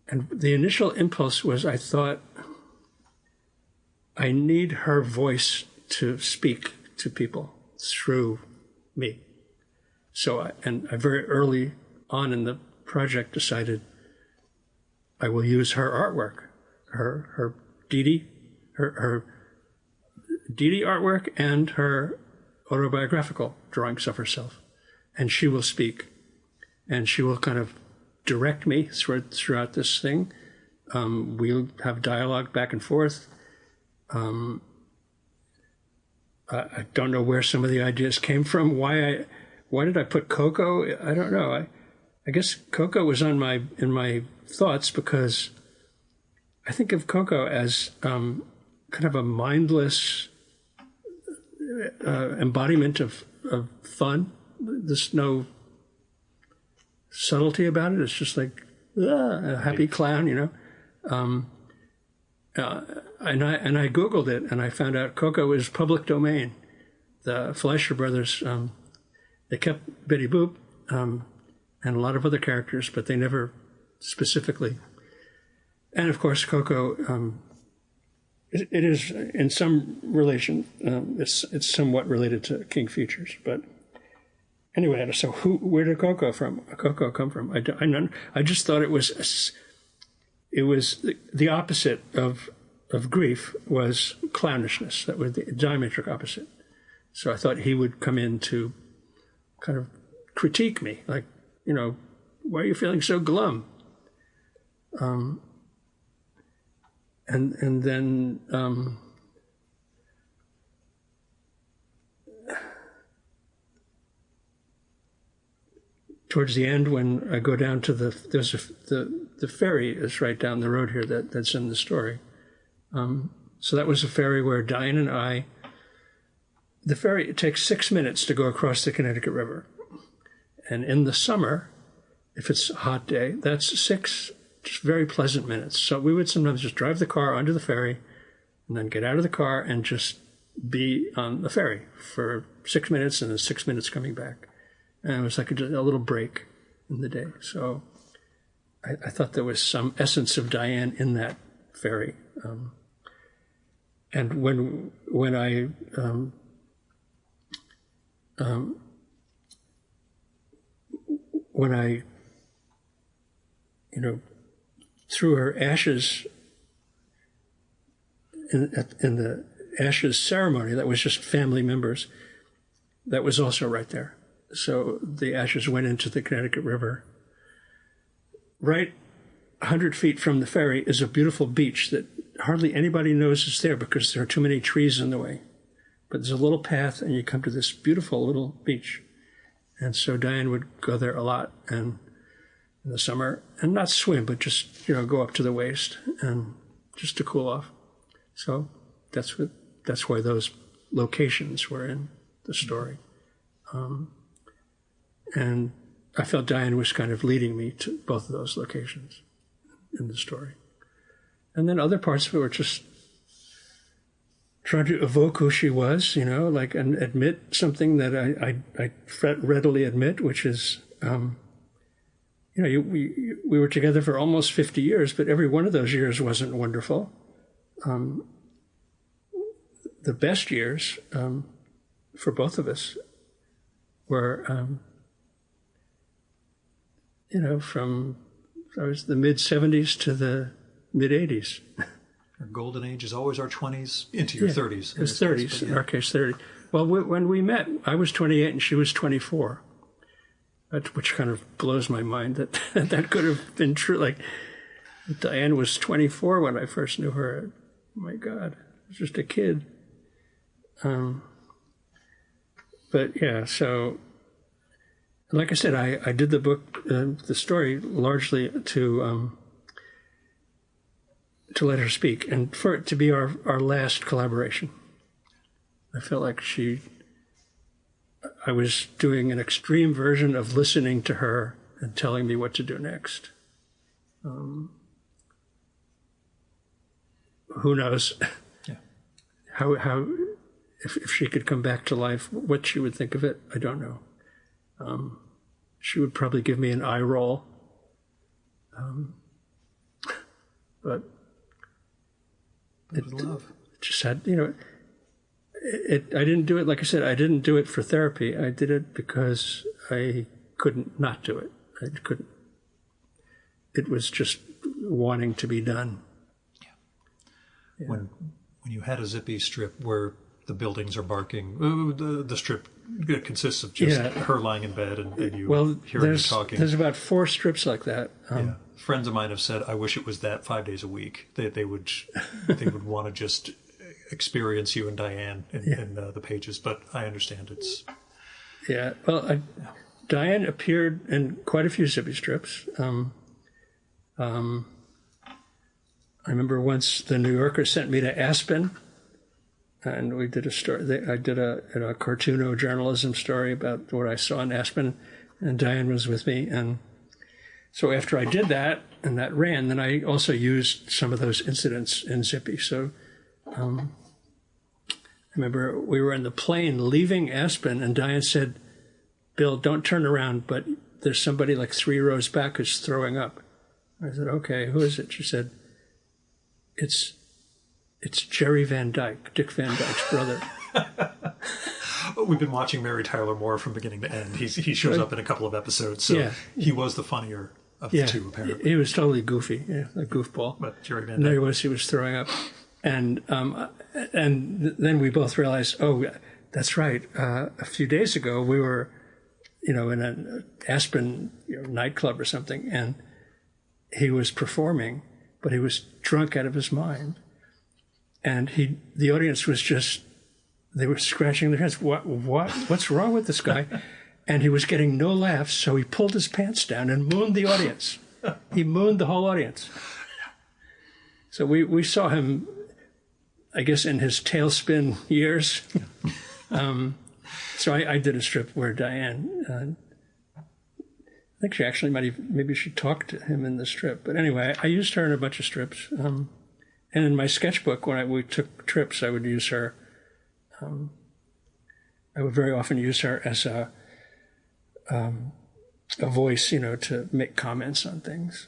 And the initial impulse was I thought, I need her voice to speak to people through me. So I very early on in the project decided I will use her artwork, her Dee Dee artwork and her autobiographical drawings of herself. And she will speak, and she will kind of direct me throughout this thing. We'll have dialogue back and forth. I don't know where some of the ideas came from. Why did I put Coco? I don't know. I guess Coco was in my thoughts because I think of Coco as kind of a mindless embodiment of fun. There's no subtlety about it. It's just like a happy clown, And I Googled it, and I found out Coco is public domain. The Fleischer brothers, they kept Betty Boop and a lot of other characters, but they never specifically. And of course, Coco, it is in some relation. It's somewhat related to King Features, but anyway. So where did Coco come from? I just thought it was the opposite of grief was clownishness. That was the diametric opposite. So I thought he would come in to kind of critique me, like, why are you feeling so glum? And then towards the end, when I go down to the ferry is right down the road here that's in the story. So that was a ferry where Diane and the ferry, it takes 6 minutes to go across the Connecticut River. And in the summer, if it's a hot day, that's 6 just very pleasant minutes. So we would sometimes just drive the car onto the ferry and then get out of the car and just be on the ferry for 6 minutes and then 6 minutes coming back. And it was like a little break in the day. So I thought there was some essence of Diane in that ferry. And when I when I, threw her ashes in the ashes ceremony, that was just family members, that was also right there. So the ashes went into the Connecticut River. Right 100 feet from the ferry is a beautiful beach that hardly anybody knows is there because there are too many trees in the way. But there's a little path, and you come to this beautiful little beach. And so Diane would go there a lot, and in the summer, and not swim, but just go up to the waist, and just to cool off. So that's why those locations were in the story. And I felt Diane was kind of leading me to both of those locations in the story. And then other parts of it were just trying to evoke who she was, and admit something that I readily admit, which is, we were together for almost 50 years, but every one of those years wasn't wonderful. The best years for both of us were, from the mid-70s to the mid-80s. Our golden age is always our 20s into your 30s. It was 30s, in our case 30. Well, when we met, I was 28 and she was 24, which kind of blows my mind that that could have been true. Like, Diane was 24 when I first knew her. Oh, my God, I was just a kid. But, yeah, so, like I said, I did the book, the story, largely to let her speak, and for it to be our last collaboration. I felt like I was doing an extreme version of listening to her and telling me what to do next. Who knows how if she could come back to life, what she would think of it, I don't know. She would probably give me an eye roll. But it was love. Just had, I didn't do it, like I said, I didn't do it for therapy. I did it because I couldn't not do it. I couldn't. It was just wanting to be done. Yeah. When you had a zippy strip where the buildings are barking, the strip consists of just her lying in bed and you hearing her talking. There's about 4 strips like that. Friends of mine have said, I wish it was that 5 days a week. They would want to just experience you and Diane in the pages, but I understand it's... Yeah, well, Diane appeared in quite a few zippy strips. I remember once the New Yorker sent me to Aspen, and we did a story. I did a cartoono journalism story about what I saw in Aspen, and Diane was with me. And so after I did that, and that ran, then I also used some of those incidents in Zippy. So I remember we were in the plane leaving Aspen, and Diane said, "Bill, don't turn around, but there's somebody like 3 rows back who's throwing up." I said, "Okay, who is it?" She said, It's Jerry Van Dyke, Dick Van Dyke's brother." We've been watching Mary Tyler Moore from beginning to end. He shows up in a couple of episodes, so he was the funnier of the two, apparently. He was totally goofy, a goofball. But Jerry Van Dyke. There he was throwing up. And then we both realized, oh, that's right. A few days ago, we were, in an Aspen nightclub or something, and he was performing, but he was drunk out of his mind. And the audience was they were scratching their heads. What's wrong with this guy? And he was getting no laughs, so he pulled his pants down and mooned the audience. He mooned the whole audience. So we saw him, I guess, in his tailspin years. So I did a strip where Diane, I think she actually maybe she talked to him in the strip. But anyway, I used her in a bunch of strips. And in my sketchbook, when we took trips, I would use her. I would very often use her as a voice, to make comments on things.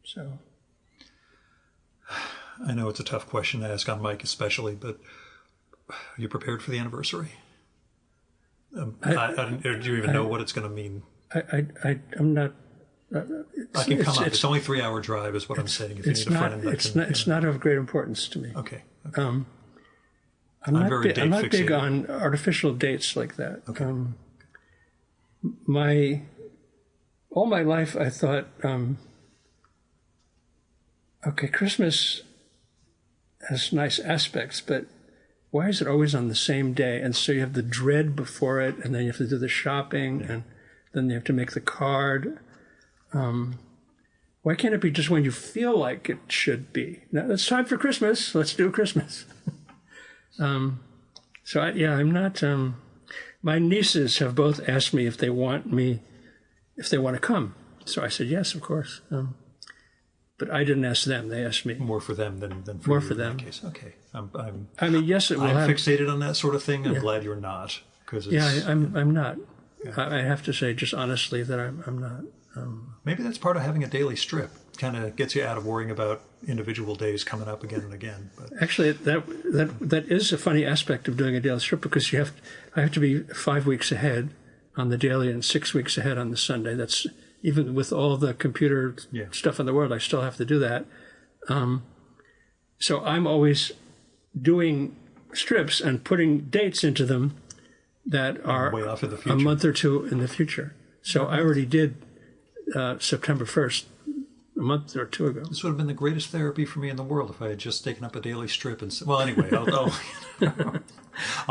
So, I know it's a tough question to ask on Mike, especially, but are you prepared for the anniversary? Do you even know what it's going to mean I'm not. I can come up. It's only 3-hour drive, is what I'm saying. If you need a friend, it's not of great importance to me. Okay. I'm not big on artificial dates like that. Okay. All my life, I thought, okay, Christmas has nice aspects, but why is it always on the same day? And so you have the dread before it, and then you have to do the shopping, and then you have to make the card. Why can't it be just when you feel like it should be? Now, it's time for Christmas. Let's do Christmas. I'm not. My nieces have both asked me if they want to come. So I said yes, of course. But I didn't ask them; they asked me. More for them than for more you for in them. that case. Okay. Yes, it will. I'm fixated on that sort of thing. I'm glad you're not, because I'm not. Yeah. I have to say, just honestly, that I'm not. Maybe that's part of having a daily strip. Kind of gets you out of worrying about individual days coming up again and again. But actually, that is a funny aspect of doing a daily strip, because I have to be 5 weeks ahead on the daily and 6 weeks ahead on the Sunday. That's even with all the computer stuff in the world, I still have to do that. So I'm always doing strips and putting dates into them that are way off in the future. A month or two in the future. So I already did September 1st, a month or two ago. This would have been the greatest therapy for me in the world if I had just taken up a daily strip. Well, anyway, I'll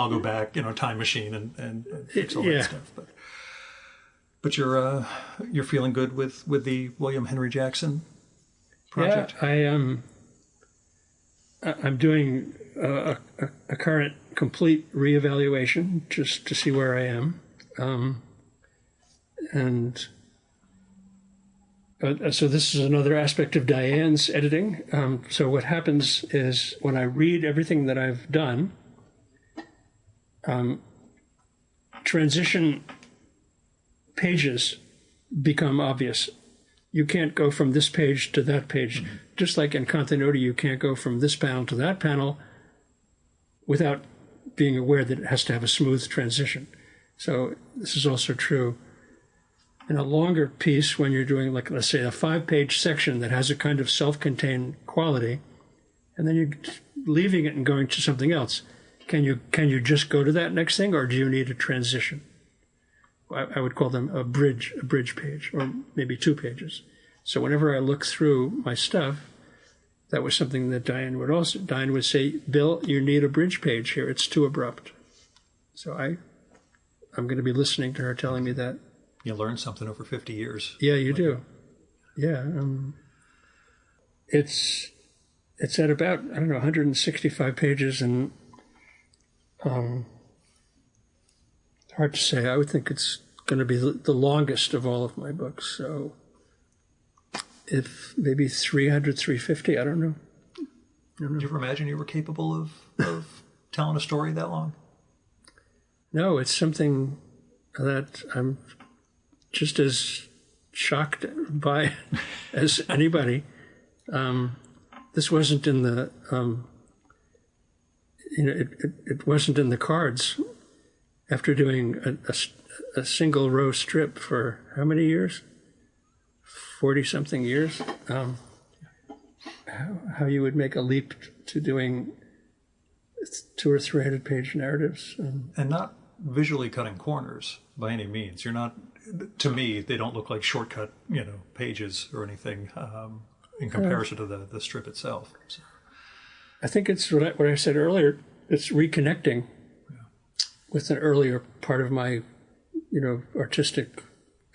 go back, time machine and fix all that stuff. But you're feeling good with the William Henry Jackson project? Yeah, I'm doing a current complete reevaluation just to see where I am, so this is another aspect of Diane's editing. So what happens is when I read everything that I've done, transition pages become obvious. You can't go from this page to that page. Mm-hmm. Just like in continuity, you can't go from this panel to that panel without being aware that it has to have a smooth transition. So this is also true in a longer piece when you're doing, like, let's say, a 5-page section that has a kind of self-contained quality, and then you're leaving it and going to something else. Can you just go to that next thing, or do you need a transition? I would call them a bridge page, or maybe 2 pages. So whenever I look through my stuff, that was something that Diane would say, Bill, you need a bridge page here. It's too abrupt. So I'm going to be listening to her telling me that. You learn something over 50 years. Yeah, you do. Yeah. It's at about, 165 pages, and hard to say. I would think it's going to be the longest of all of my books. So if maybe 300, 350, I don't know. Did you ever imagine you were capable of telling a story that long? No, it's something that I'm just as shocked by as anybody. This wasn't in the, it wasn't in the cards. After doing a single row strip for how many years? 40-something years. How you would make a leap to doing 200 or 300 page narratives. And not visually cutting corners by any means. You're not, to me, they don't look like shortcut, pages or anything in comparison to the strip itself. So. I think it's what I said earlier. It's reconnecting with an earlier part of my, artistic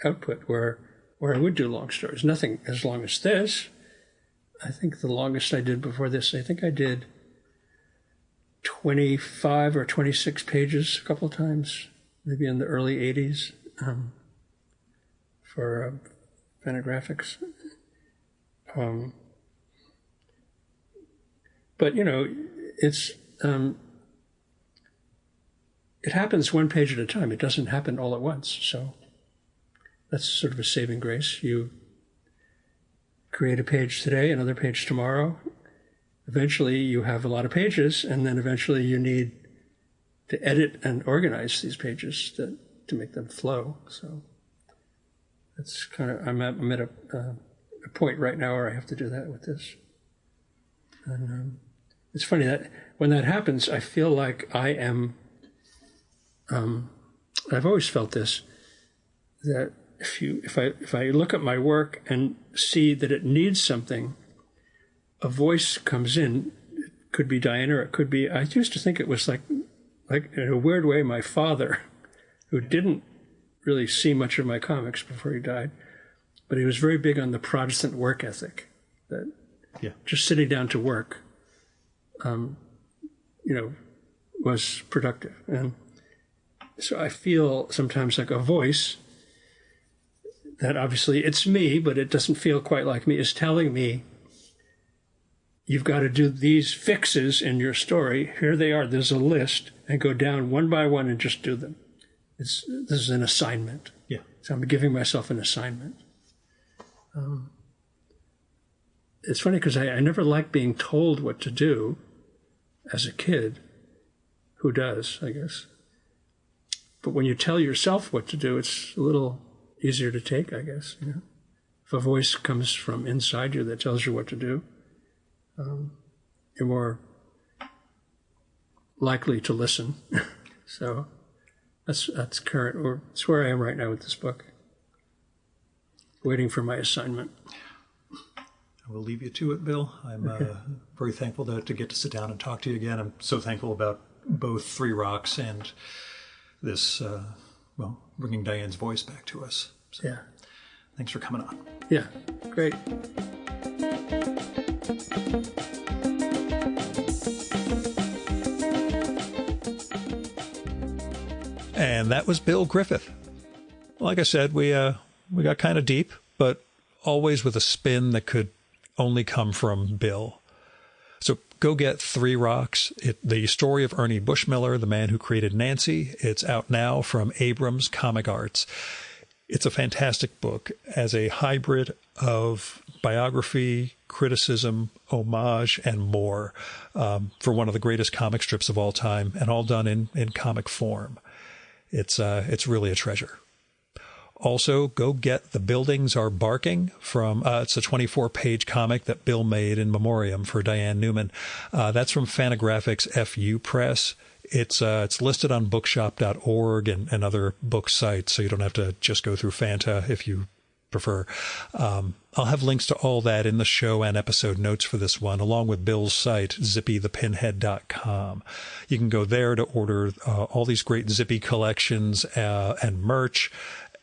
output where I would do long stories. Nothing as long as this. I think the longest I did before this, I think I did 25 or 26 pages a couple of times, maybe in the early 80s for Fantagraphics. But, it's... it happens one page at a time. It doesn't happen all at once. So that's sort of a saving grace. You create a page today, another page tomorrow. Eventually you have a lot of pages, and then eventually you need to edit and organize these pages to make them flow. So That's kind of, I'm at a point right now where I have to do that with this. And it's funny that when that happens, I feel like I am, I've always felt this, that if I look at my work and see that it needs something, a voice comes in. It could be Diana, or it could be, I used to think it was like in a weird way, my father, who didn't really see much of my comics before he died, but he was very big on the Protestant work ethic, that just sitting down to work, was productive. And so I feel sometimes like a voice that obviously it's me, but it doesn't feel quite like me, is telling me, you've got to do these fixes in your story. Here they are. There's a list, and go down one by one and just do them. This is an assignment. Yeah. So I'm giving myself an assignment. It's funny because I never liked being told what to do as a kid. Who does, I guess? But when you tell yourself what to do, it's a little easier to take, I guess. You know? If a voice comes from inside you that tells you what to do, you're more likely to listen. So that's current, or it's where I am right now with this book. Waiting for my assignment. I will leave you to it, Bill. I'm very thankful to get to sit down and talk to you again. I'm so thankful about both Three Rocks and this, bringing Diane's voice back to us. So, yeah. Thanks for coming on. Yeah, great. And that was Bill Griffith. Like I said, we got kind of deep, but always with a spin that could only come from Bill. So go get Three Rocks, the story of Ernie Bushmiller, the man who created Nancy. It's out now from Abrams Comic Arts. It's a fantastic book as a hybrid of biography, criticism, homage, and more for one of the greatest comic strips of all time, and all done in comic form. It's really a treasure. Also, go get The Buildings Are Barking from, it's a 24-page comic that Bill made in memoriam for Diane Newman. That's from Fantagraphics FU Press. It's listed on bookshop.org and other book sites, so you don't have to just go through Fanta if you prefer. I'll have links to all that in the show and episode notes for this one, along with Bill's site, zippythepinhead.com. You can go there to order all these great Zippy collections and merch,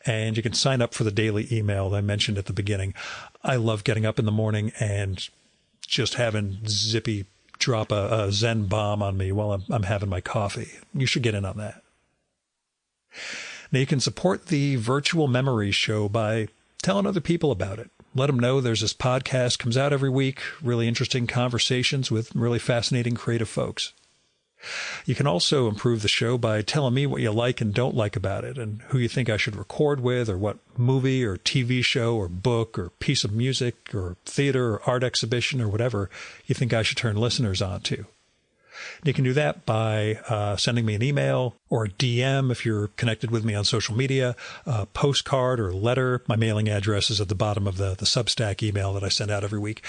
and you can sign up for the daily email that I mentioned at the beginning. I love getting up in the morning and just having Zippy drop a Zen bomb on me while I'm having my coffee. You should get in on that. Now, you can support the Virtual Memories Show by telling other people about it. Let them know there's this podcast, comes out every week, really interesting conversations with really fascinating creative folks. You can also improve the show by telling me what you like and don't like about it, and who you think I should record with, or what movie or TV show or book or piece of music or theater or art exhibition or whatever you think I should turn listeners on to. You can do that by sending me an email or a DM if you're connected with me on social media, a postcard or letter. My mailing address is at the bottom of the Substack email that I send out every week.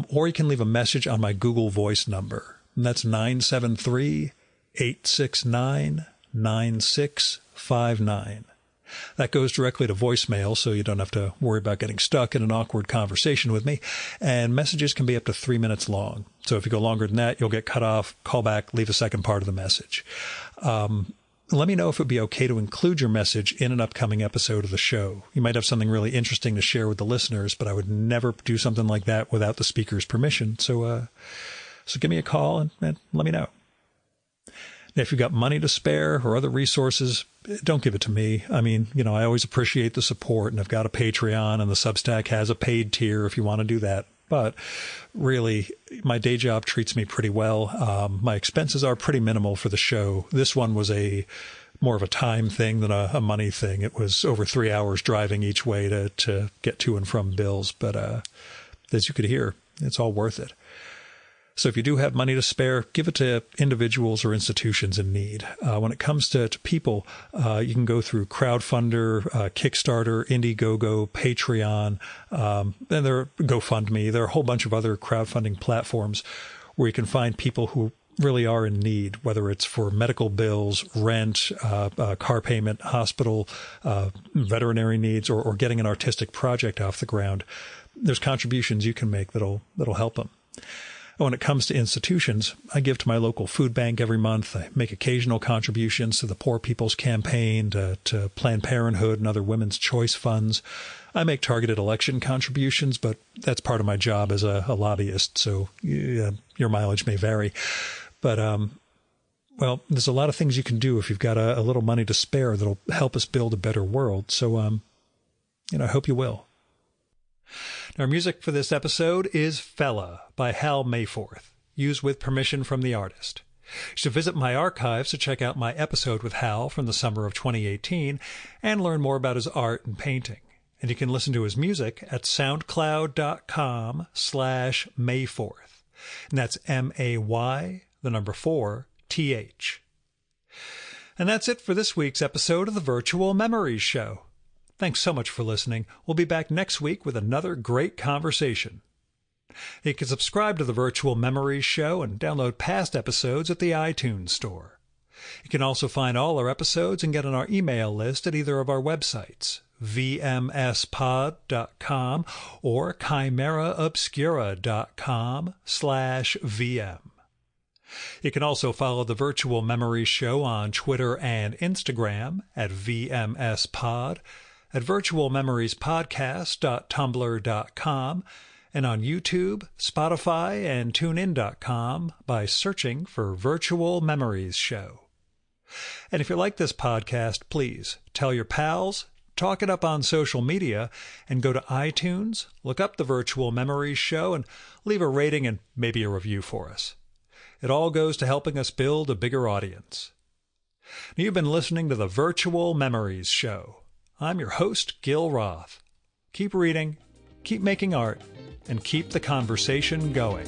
Or you can leave a message on my Google Voice number. And that's 973-869-9659. That goes directly to voicemail, so you don't have to worry about getting stuck in an awkward conversation with me. And messages can be up to 3 minutes long. So if you go longer than that, you'll get cut off, call back, leave a second part of the message. Let me know if it would be okay to include your message in an upcoming episode of the show. You might have something really interesting to share with the listeners, but I would never do something like that without the speaker's permission. So give me a call and let me know. Now, if you've got money to spare or other resources, don't give it to me. I mean, I always appreciate the support, and I've got a Patreon, and the Substack has a paid tier if you want to do that. But really, my day job treats me pretty well. My expenses are pretty minimal for the show. This one was more of a time thing than a money thing. It was over 3 hours driving each way to get to and from Bill's. But as you could hear, it's all worth it. So if you do have money to spare, give it to individuals or institutions in need. When it comes to people, you can go through Crowdfunder, Kickstarter, Indiegogo, Patreon, and there are GoFundMe. There are a whole bunch of other crowdfunding platforms where you can find people who really are in need, whether it's for medical bills, rent, car payment, hospital, veterinary needs, or getting an artistic project off the ground. There's contributions you can make that'll help them. When it comes to institutions, I give to my local food bank every month. I make occasional contributions to the Poor People's Campaign, to Planned Parenthood and other women's choice funds. I make targeted election contributions, but that's part of my job as a lobbyist, so your mileage may vary. But, well, there's a lot of things you can do if you've got a little money to spare that'll help us build a better world. So, I hope you will. Our music for this episode is Fella by Hal Mayforth, used with permission from the artist. You should visit my archives to check out my episode with Hal from the summer of 2018 and learn more about his art and painting. And you can listen to his music at soundcloud.com/Mayforth. And that's MAY4TH. And that's it for this week's episode of the Virtual Memories Show. Thanks so much for listening. We'll be back next week with another great conversation. You can subscribe to the Virtual Memories Show and download past episodes at the iTunes Store. You can also find all our episodes and get on our email list at either of our websites, vmspod.com or chimeraobscura.com/VM. You can also follow the Virtual Memories Show on Twitter and Instagram at vmspod, at virtualmemoriespodcast.tumblr.com, and on YouTube, Spotify, and TuneIn.com by searching for Virtual Memories Show. And if you like this podcast, please tell your pals, talk it up on social media, and go to iTunes, look up the Virtual Memories Show, and leave a rating and maybe a review for us. It all goes to helping us build a bigger audience. You've been listening to the Virtual Memories Show. I'm your host, Gil Roth. Keep reading, keep making art, and keep the conversation going.